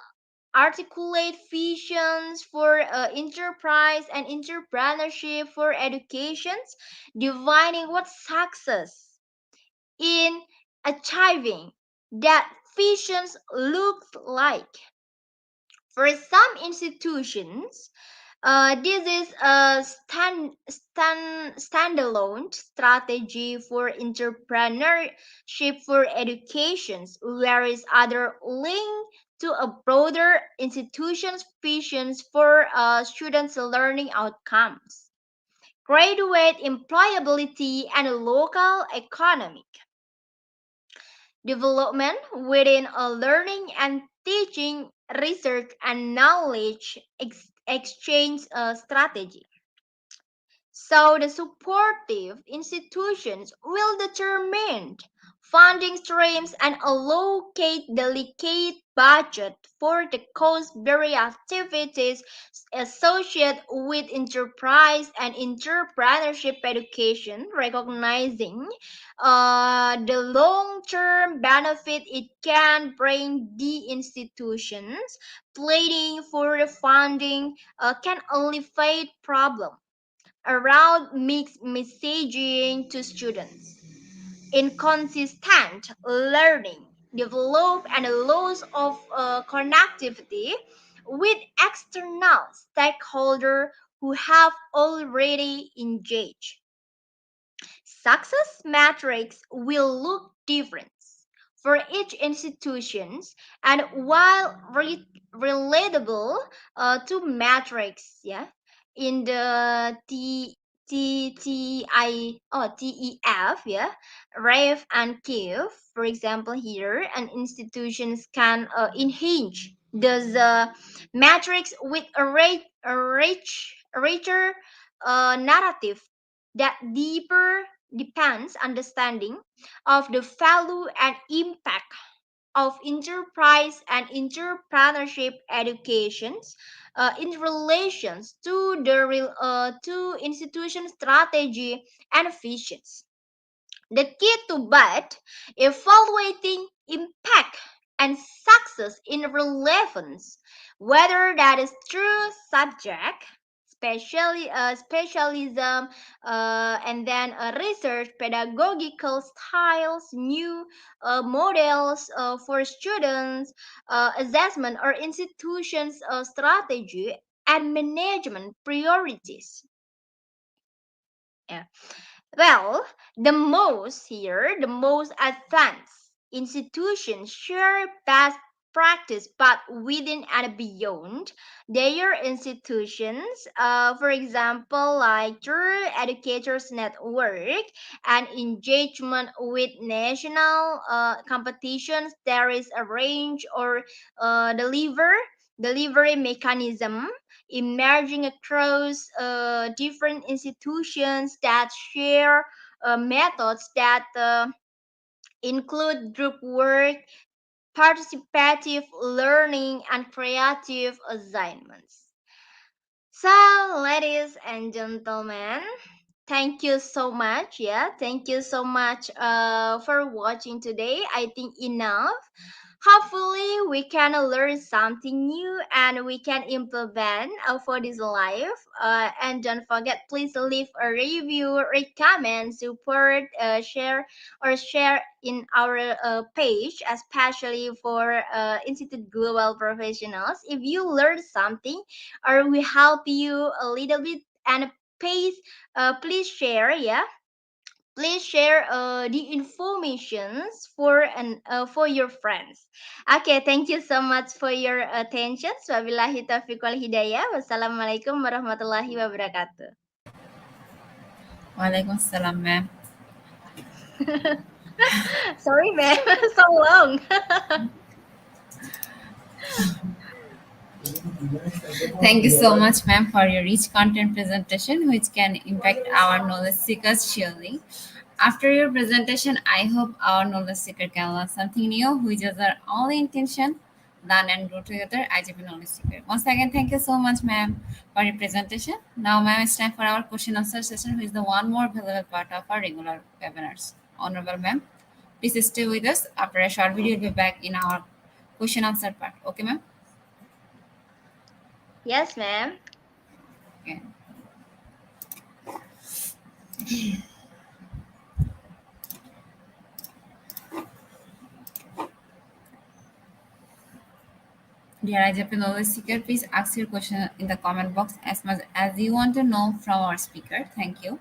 articulate visions for enterprise and entrepreneurship for educations, defining what success in achieving that visions look like. For some institutions, this is a standalone strategy for entrepreneurship for educations, whereas other link to a broader institution's visions for students' learning outcomes, graduate employability, and local economic development within a learning and teaching, research, and knowledge exchange strategy. So the supportive institutions will determine funding streams and allocate delicate budget for the cost-bearing activities associated with enterprise and entrepreneurship education, recognizing the long-term benefit it can bring the institutions. Pleading for the funding can alleviate problem around mixed messaging to students, inconsistent learning, develop and loss of connectivity with external stakeholders who have already engaged. Success metrics will look different for each institutions, and while relatable to metrics, yeah, in the TEF, yeah, RAVE and KIF, for example, here, and institutions can enhance those metrics with a richer narrative that deeper depends understanding of the value and impact of enterprise and entrepreneurship educations in relations to the to institution strategy and visions. The key to both evaluating impact and success in relevance, whether that is through subject, specialism, and then research, pedagogical styles, new models for students, assessment or institutions strategy, and management priorities. Yeah. Well, the most advanced institutions share best practice, but within and beyond their institutions, for example, like through educators network and engagement with national competitions, there is a range or delivery mechanism emerging across different institutions that share methods that include group work, participative learning, and creative assignments. So, ladies and gentlemen, thank you so much. Yeah, thank you so much for watching today. I think enough. Hopefully, we can learn something new and we can implement for this life. And don't forget, please leave a review, recommend, support, share in our page, especially for Institute Global Professionals. If you learn something or we help you a little bit, and please share, yeah, please share the informations for your friends. Okay, thank you so much for your attention. Wabillahi taufiq wal hidayah. Wassalamualaikum warahmatullahi wabarakatuh. Walaikum salam, ma'am. Sorry, man, so long. Thank you so much, ma'am, for your rich content presentation, which can impact our knowledge seekers surely. After your presentation, I hope our knowledge seeker can learn something new, which is our only intention. Learn and grow together, IGP knowledge seeker. Once again, thank you so much, ma'am, for your presentation. Now, ma'am, it's time for our question answer session, which is the one more valuable part of our regular webinars. Honorable ma'am, please stay with us. After a short video, we'll be back in our question answer part. Okay, ma'am? Yes, ma'am. Okay. Dear IJP knowledge seeker, please ask your question in the comment box as much as you want to know from our speaker. Thank you.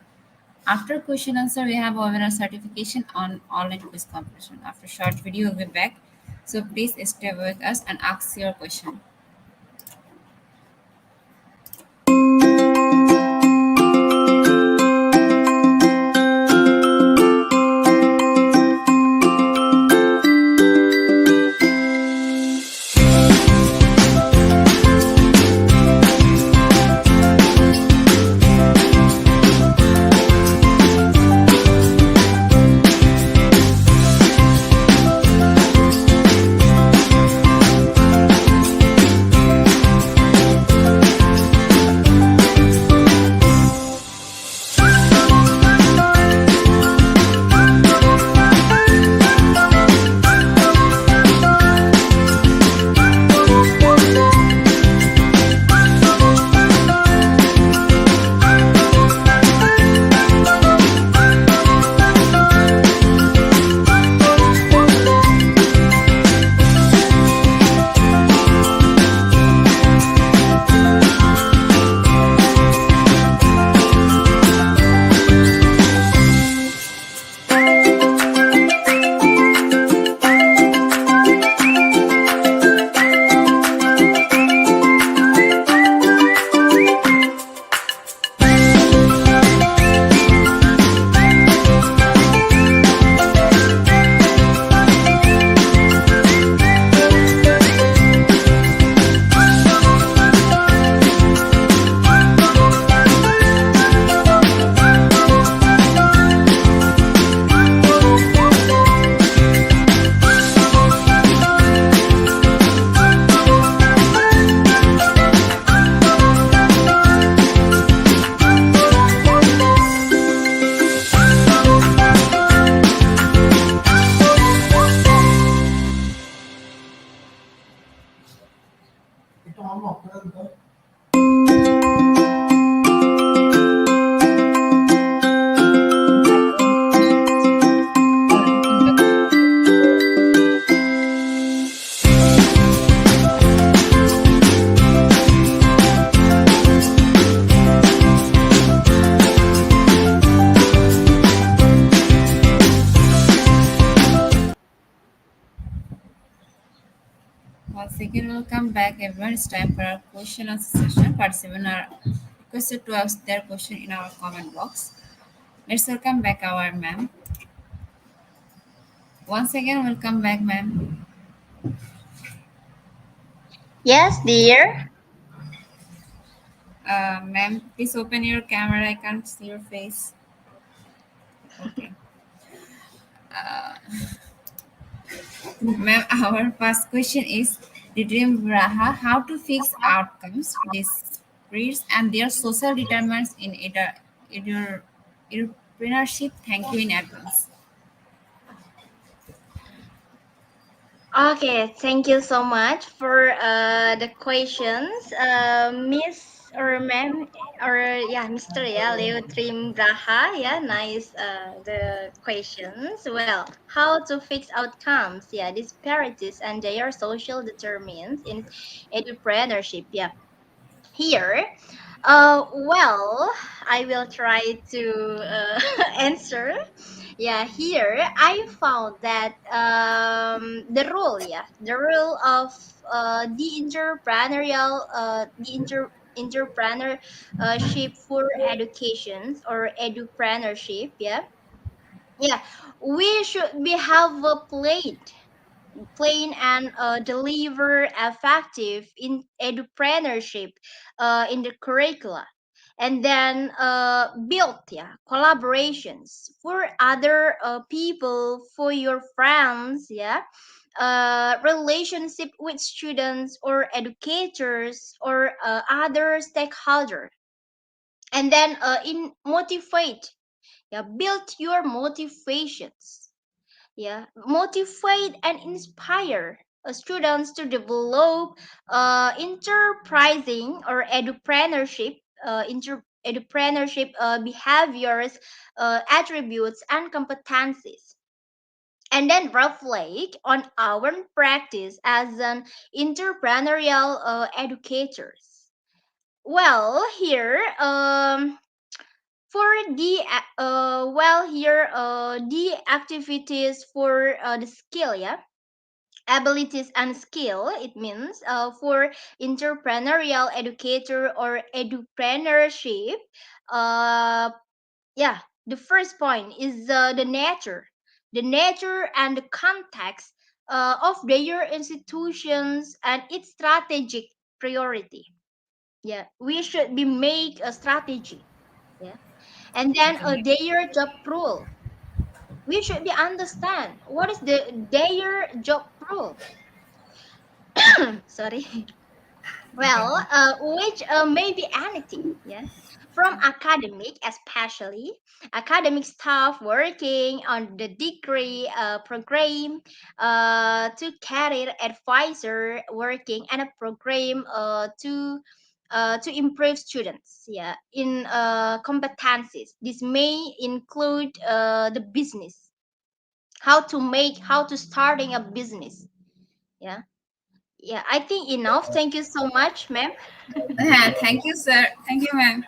After question answer, we have a webinar certification on online quiz competition. After short video, we'll be back. So please stay with us and ask your question. Once again, welcome back everyone. It's time for our question answer session. Participants are requested to ask their question in our comment box. Let's welcome back our ma'am. Once again, welcome back, ma'am. Yes, dear. Ma'am, please open your camera. I can't see your face. Okay. Uh, Ma'am, our first question is Ridrim Braha, how to fix outcomes, disputes, and their social determinants in entrepreneurship. Thank you in advance. Okay, thank you so much for the questions, Miss or Ma'am or yeah, Mr. Yeah, Leo Trim Braha. Yeah, nice. The questions. Well, how to fix outcomes? Yeah, disparities and their social determinants in entrepreneurship. Yeah, here. Well, I will try to answer. Yeah, here I found that the rule of the entrepreneurship for educations or edupreneurship. Yeah, yeah, we should be have a plain and deliver effective in edupreneurship in the curricula, and then build collaborations for other people, for your friends, relationship with students or educators or other stakeholders, and then in motivate, build your motivations, motivate and inspire students to develop enterprising or edupreneurship behaviors, attributes and competencies, and then reflect on our practice as an entrepreneurial educators. Well, here for the here the activities for the skill, abilities and skill, it means for entrepreneurial educator or edupreneurship. uh yeah the first point is the nature and the context of their institutions and its strategic priority. We should be make a strategy. Yeah, and then their job role. We should be understand what is their job role. Sorry. Well, which may be anything, from academic, especially academic staff working on the degree program, to career advisor working on a program to improve students, in competencies. This may include the business, how to starting a business. Yeah, I think enough. Thank you so much, ma'am. Thank you, sir. Thank you, ma'am.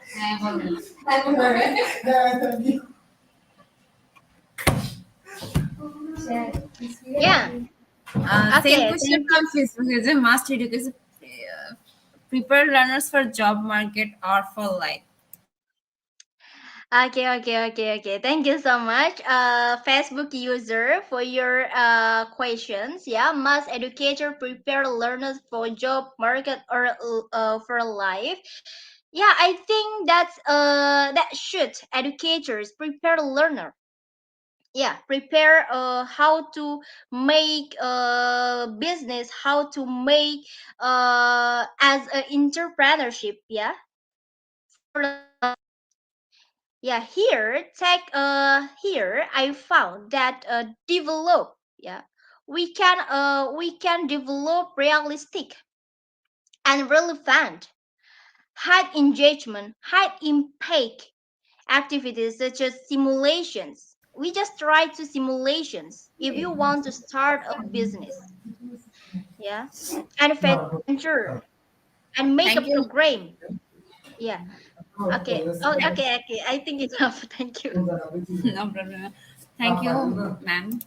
Yeah. Same Okay. question Thank you. from Facebook. Is a must education prepare learners for job market or for life? Okay. Thank you so much, Facebook user, for your questions. Yeah, must educator prepare learners for job market or for life? Yeah, I think that should educators prepare learner. Yeah, prepare how to make business, how to make as an entrepreneurship. Yeah, for life. Yeah, here I found that develop, we can develop realistic and relevant high engagement, high impact activities such as simulations. We just try to simulations if you want to start a business. Yeah, and venture and make a Thank you. program. Yeah. Okay. Oh, okay. I think enough. Thank you. No problem. Thank you, ma'am.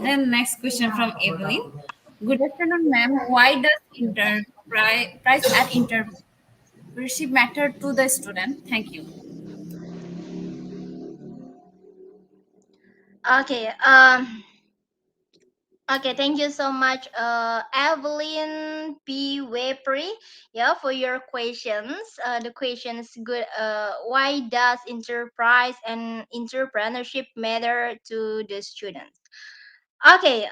Then next question from Evelyn. Good afternoon, ma'am. Why does price and internship matter to the student? Thank you. Okay. Okay, thank you so much, Evelyn P. Wepri, for your questions. The question is good. Why does enterprise and entrepreneurship matter to the students? Okay.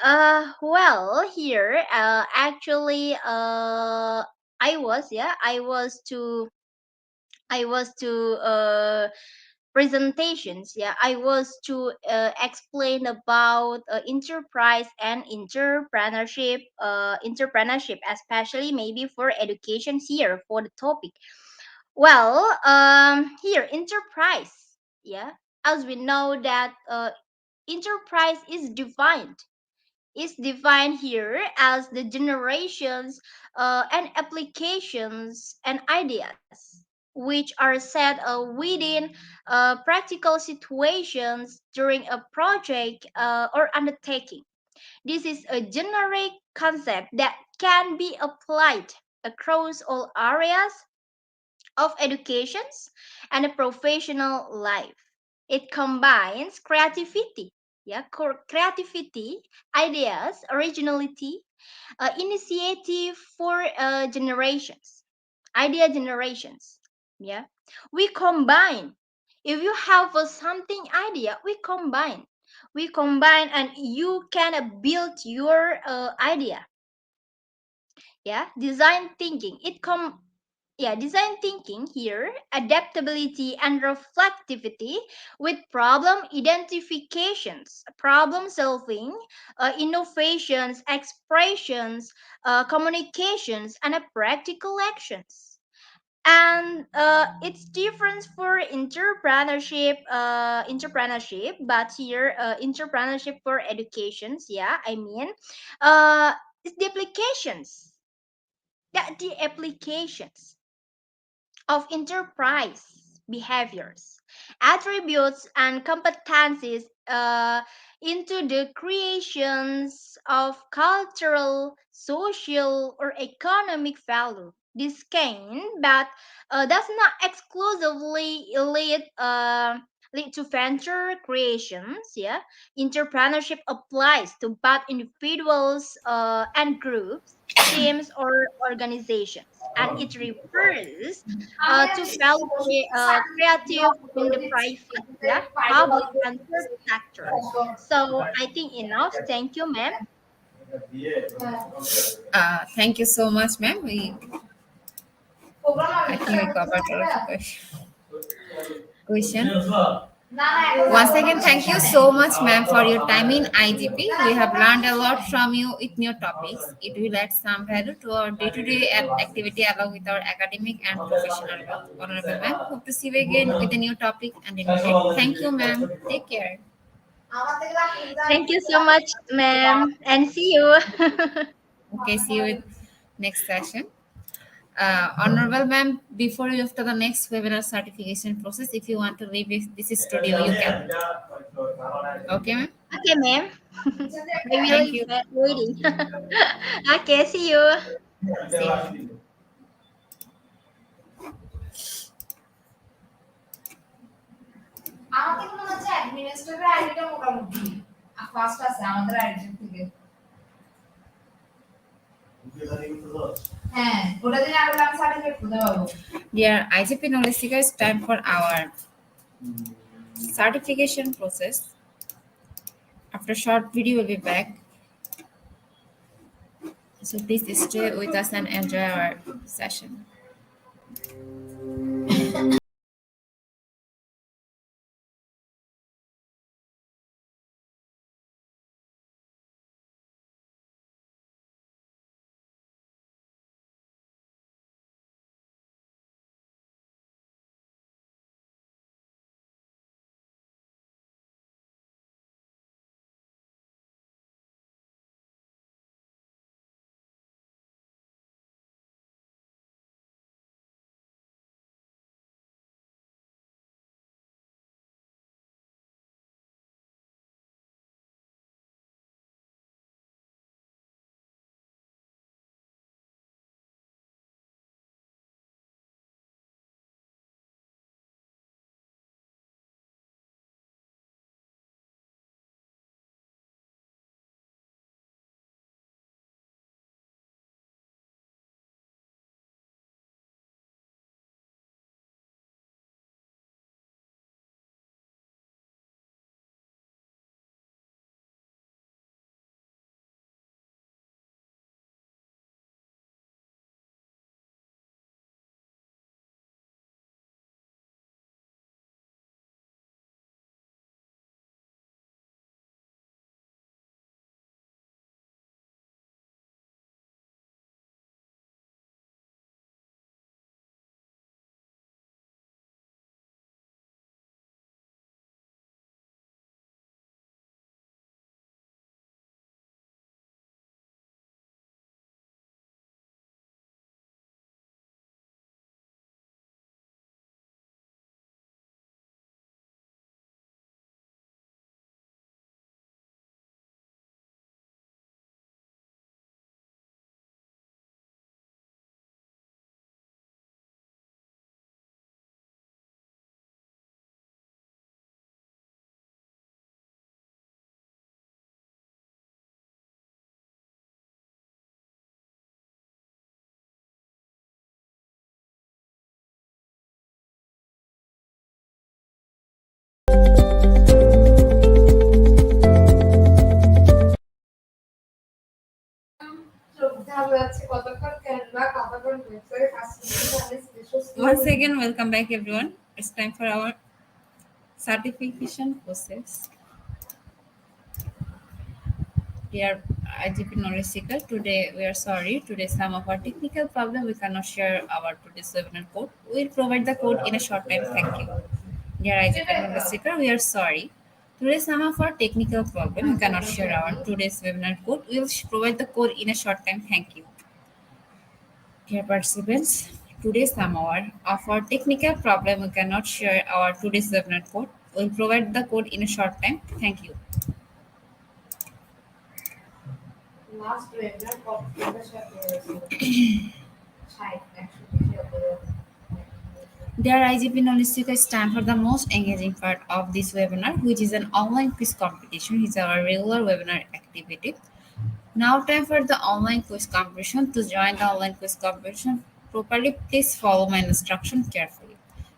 Well, here, actually, I was to presentations. Yeah, I was to explain about enterprise and entrepreneurship, especially maybe for education here for the topic. Well, here enterprise. Yeah, as we know that enterprise is defined here as the generations and applications and ideas which are set within practical situations during a project or undertaking. This is a generic concept that can be applied across all areas of educations and a professional life. It combines creativity, yeah, creativity, ideas, originality, initiative for idea generations. Yeah, we combine. If you have a something idea, we combine, and you can build your idea. Yeah, design thinking here, adaptability and reflectivity with problem identifications, problem solving, innovations, expressions, communications, and practical actions. And it's different for entrepreneurship, but here entrepreneurship for educations. Yeah, I mean, uh, it's the applications of enterprise behaviors, attributes, and competencies into the creations of cultural, social, or economic value. This can, but does not exclusively lead to venture creations. Yeah, entrepreneurship applies to both individuals and groups, teams, or organizations, and it refers to validate creative in the private, yeah, public and third sector. So I think enough. Thank you, ma'am. Thank you so much, ma'am. I think we covered all of the question. Once again, thank you so much, ma'am, for your time in IGP. We have learned a lot from you with new topics. It will add some value to our day-to-day activity along with our academic and professional growth. Honorable ma'am, hope to see you again with a new topic and a new day. Thank you, ma'am. Take care. Thank you so much, ma'am, and see you. Okay, see you in next session. Honorable ma'am, before you move to the next webinar certification process, if you want to leave this studio, you can. Okay, ma'am. Okay, ma'am. I will Thank be you. waiting. Okay, see you. See you. আমাকে মনে হচ্ছে administrator আইডিটা মোটামুটি first আছে আমাদের ID থেকে হ্যাঁ ওটা দিন আগে আমি সার্টিফিকেট খুঁজে পাবো Dear IGP knowledge seekers, time for our certification process. After short video, we'll be back. So please stay with us and enjoy our session. Once again, welcome back everyone. It's time for our certification process. Dear IGP knowledge seeker, today we are sorry. Today some of our technical problem we cannot share our today's webinar code. We'll provide the code in a short time. Thank you. Dear IGP knowledge seeker, we are sorry. Today some of our technical problem we cannot share our today's webinar code. We'll provide the code in a short time. Thank you. Dear participants, today's hour of our technical problem we cannot share our today's webinar code. We'll provide the code in a short time. Thank you. Last webinar Dear IGP knowledge seekers, time for the most engaging part of this webinar, which is an online quiz competition. It's our regular webinar activity. Now time for the online quiz competition. To join the online quiz competition properly, please follow my instruction carefully.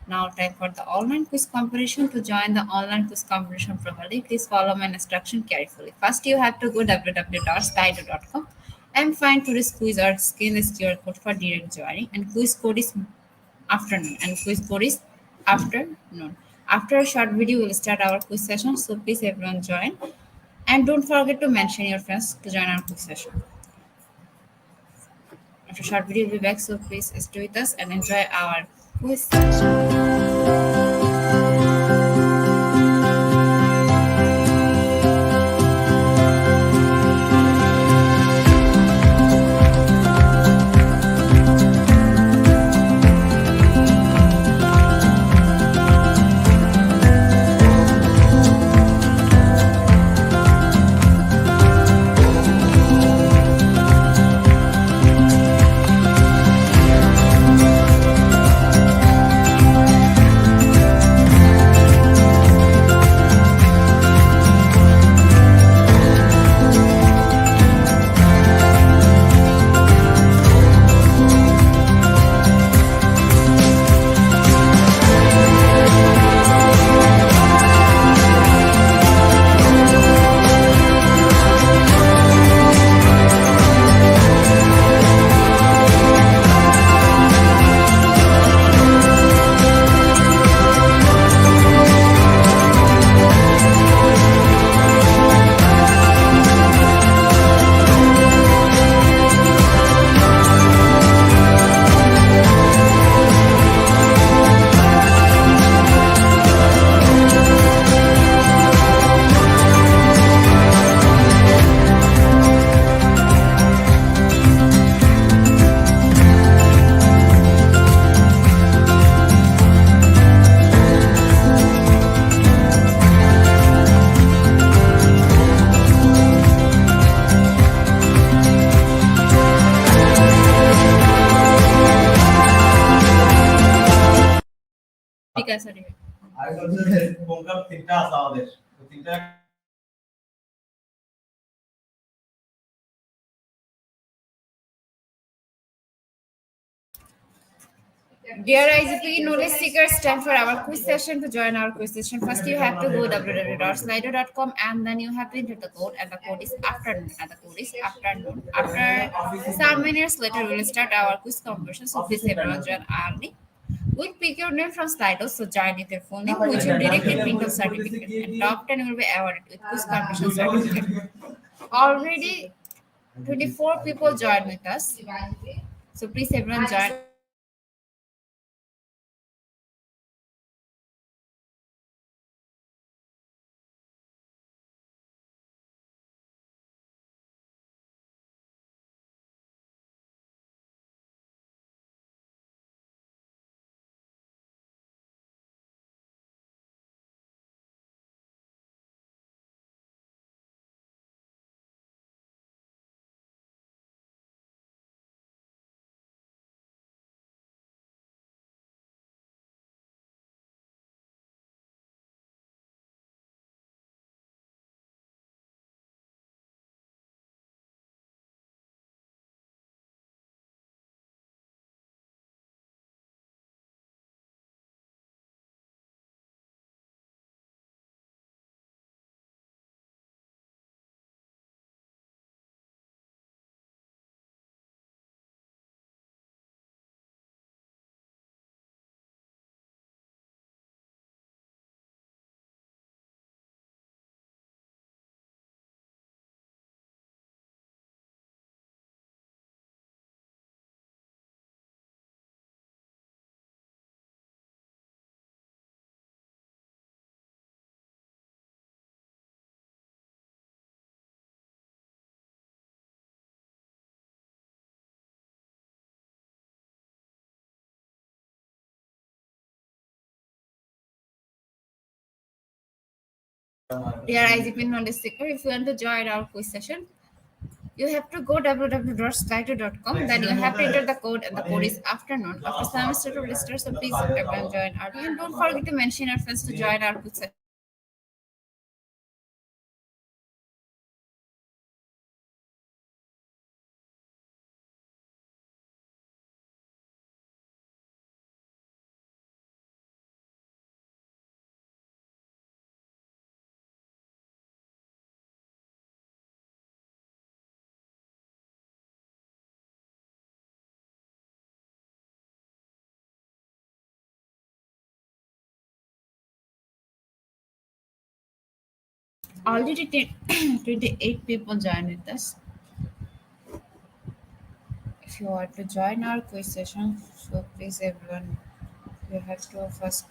Now time for the online quiz competition. To join the online quiz competition properly, please follow my instruction carefully. First, you have to go www.slido.com and find today's quiz or scan this QR code for direct joining. And quiz code is afternoon. And quiz code is afternoon. After a short video, we'll start our quiz session. So please everyone join. And don't forget to mention your friends to join our quiz session. After a short video, we'll be back. So please stay with us and enjoy our quiz session. ঠিক আছে Dear IGP knowledge seekers, time for our quiz session. To join our quiz session, first you have to go www.slido.com and then you have to enter the code, and the code is afternoon. And the code is afternoon. After some minutes later, we will start our quiz competition. So please everyone join early. We'll pick your name from Slido, so join with your full name, which will directly print a certificate. And top 10 will be awarded with quiz competition certificate. Already 24 people joined with us. So please everyone join. Dear IGP Knowledge Seeker, if you want to join our quiz session, you have to go www.skyto.com. Then you have to enter the code, and the code is afternoon. After semester to register, so please everyone join early. And don't forget to mention your friends to join our quiz session. Already 28 people joined with us. If you want to join our quiz session, so please everyone, you have to go. First,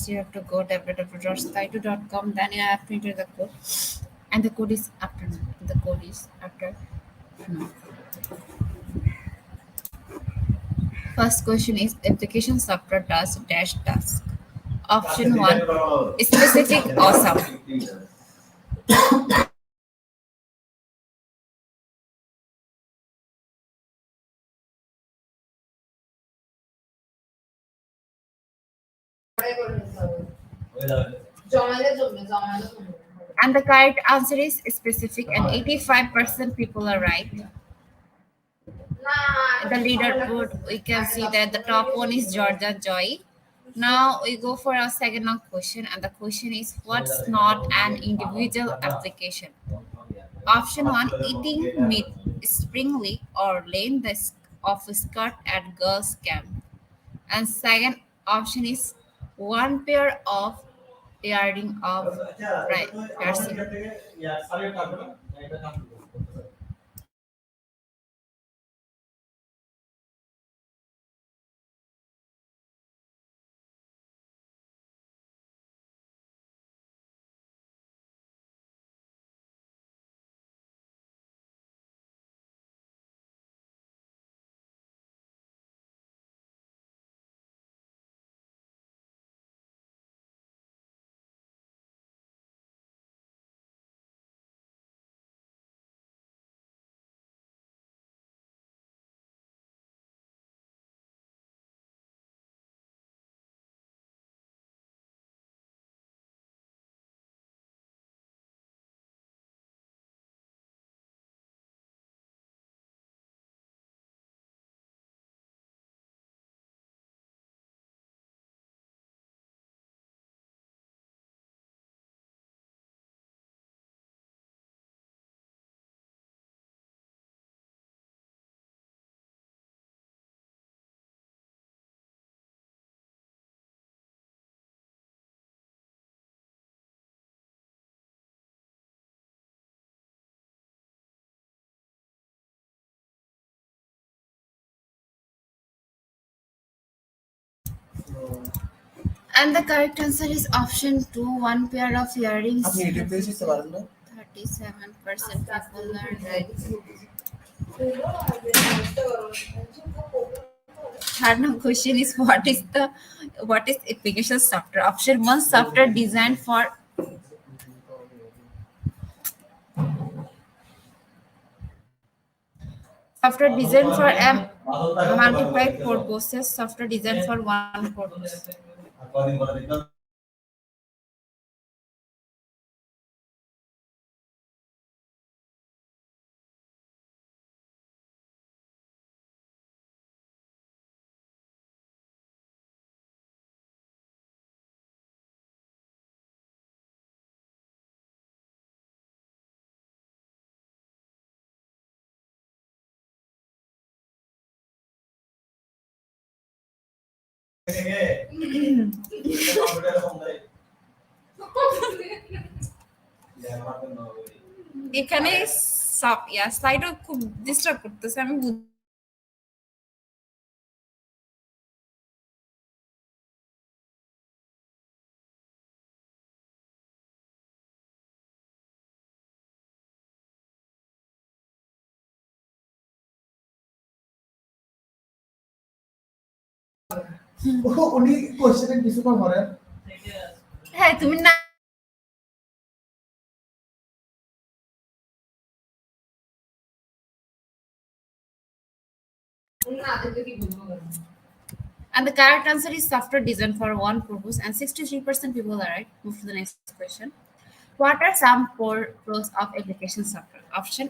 you have to go www.skyto.com. Then you have to enter the code, and the code is afternoon. The code is afternoon. First question is application software does dash task. Option one, specific awesome. And the correct answer is specific, and 85% people are right. The leaderboard, we can see that the top one is Georgia Joy. Now we go for our second question, and the question is what's not an individual application? Option one, eating meat springly or laying the of a skirt at girls' camp. And second option is one pair of earring of right piercing. And the correct answer is option two, one pair of earrings. 37% people are right. Third question is what is application software? Option one, software designed for multiplied purposes, software designed for one purpose. এখানে সব স্লাইডও খুব disturb করতেছে আমি উনি কোশ্চেনের কিছু কম করেন হ্যাঁ তুমি না And the correct answer is software design for one purpose, and 63% people are right. Move to the next question. What are some pros of application software? Option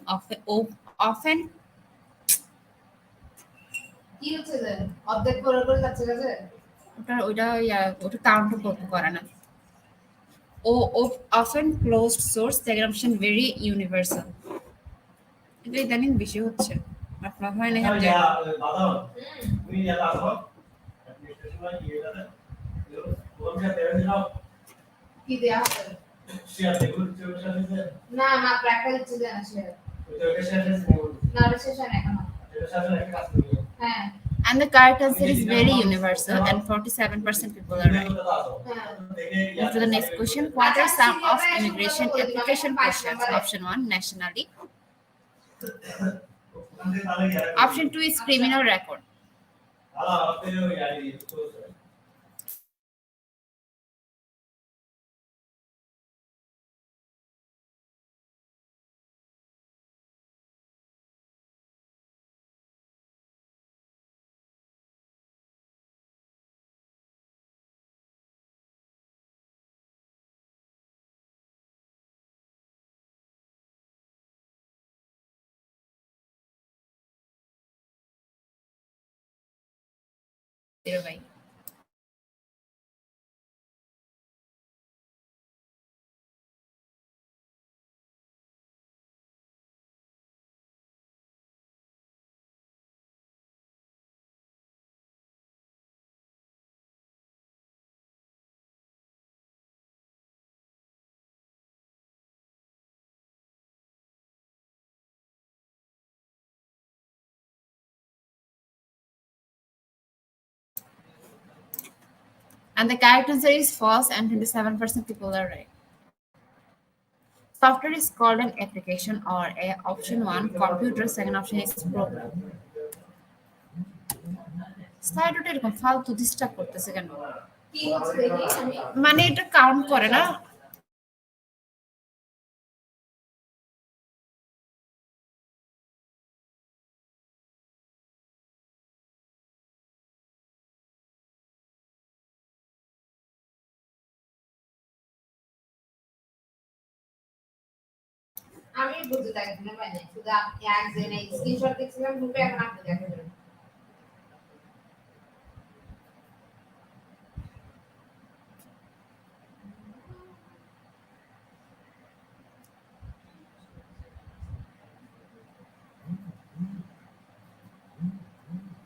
often ওটা কাউন্ট করতে করে না often closed source, second option very universal. এটা ইদানিং বেশি হচ্ছে আপনার হয় না হাতে কি দেয়া হবে শেয়ার দেখুন না না প্র্যাকটিস দিচ্ছে না শেয়ার ওটা শেয়ার না ওটা শেয়ার এখন এটা শেয়ার কাজ করবে হ্যাঁ. And the correct answer is very universal, and 47% people are right. Move to the next question. What are some of immigration application questions? Option 1, nationality. Option 2 is criminal record. Bye. And the correct answer is false, and 27% people are right. Software is called an application or a option 1 computer, second option is program. স্লাইডটা এরকম ফালতু disturb করতেছে কেন মানে এটা count করে না আমি বুঝতে পারি না মানে শুধু এক জেনে স্ক্রিনশট দেখছিলাম গ্রুপে এখন আপনি দেখেন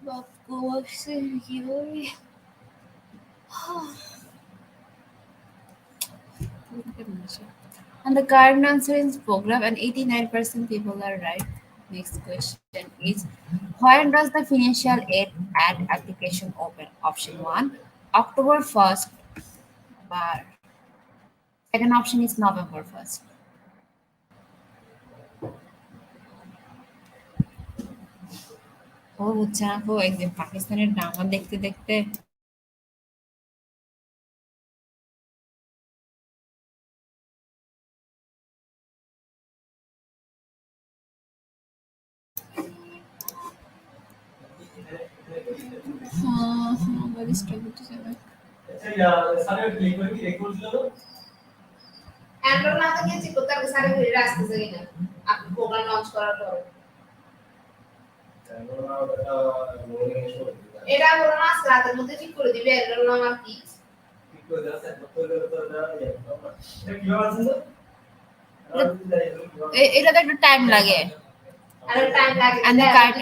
বাপু আসছে কিভাবে And the correct answer is program, and 89% people are right. Next question is, when does the financial aid application open? Option 1, October 1st. But second option is November 1st. ও বুঝছে না তো একদিন পাকিস্তানের ড্রামা দেখতে দেখতে প্রোগ্রাম লঞ্চ করার পর এটা হলো না রাতের মধ্যে ঠিক করে দিবে এর নাম আর কি ঠিক করে দাও স্যার বলতে তো এটা কি আছে এটা তো একটু টাইম লাগে আর টাইম লাগে and the card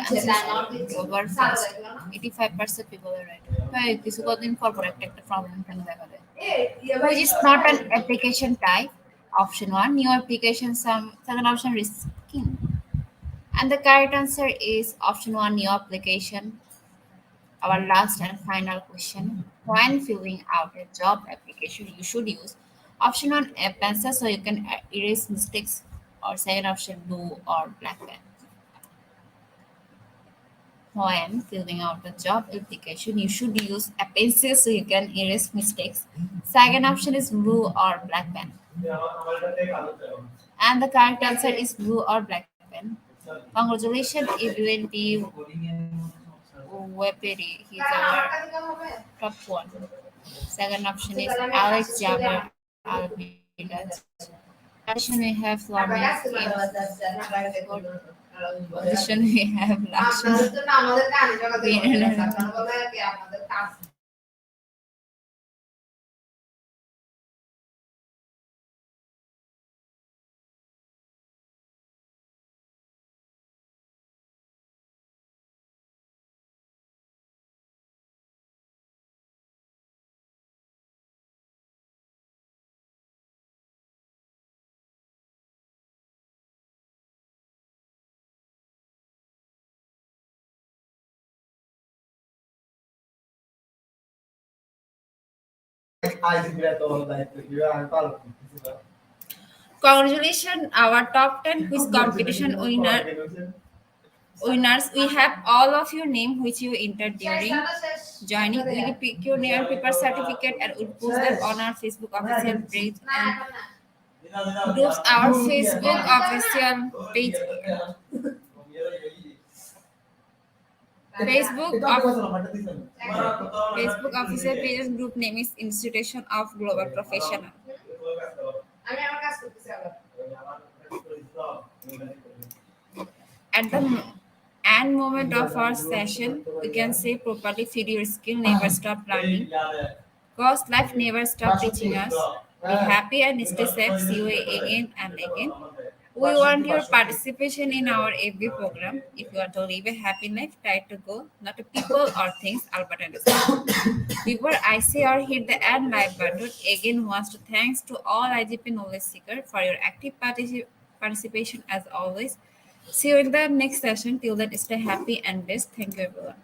over fast 85% people are right ভাই কিছু কদিন পর পর একটা প্রবলেম কেন দেখা দেয় which is not an application type. Option 1, new application, second option risking. And the correct answer is option 1, new application. Our last and final question. When filling out a job application, you should use option 1, a pencil so you can erase mistakes, or second option, blue or black pen. When filling out a job application, you should use a pencil so you can erase mistakes. Second option is blue or black pen. And the correct answer is blue or black pen. Congratulations, everyone. Weberi. He's our top one. Second option is Alex Jaber Albidas. Third position we have Florence M. Fourth position we have Lakshmi. Congratulations, our top 10 quiz competition winners. We have all of your name which you entered during joining. We will pick your name and paper certificate and will post them on our Facebook official page and groups. Our Facebook official page. Facebook official page and group name is Institution of Global Professional. At the end moment of our session, we can say properly feed your skill, never stop learning. Cause life never stop teaching us. Be happy and stay safe. See you again and again. We want your participation in our FB program. If you want to live a happy life, try to go, not to people or things, Albert Einstein. Before I say or hit the end live button, again wants to thanks to all IGP knowledge seeker for your active participation as always. See you in the next session. Till then, stay happy and blessed. Thank you, everyone.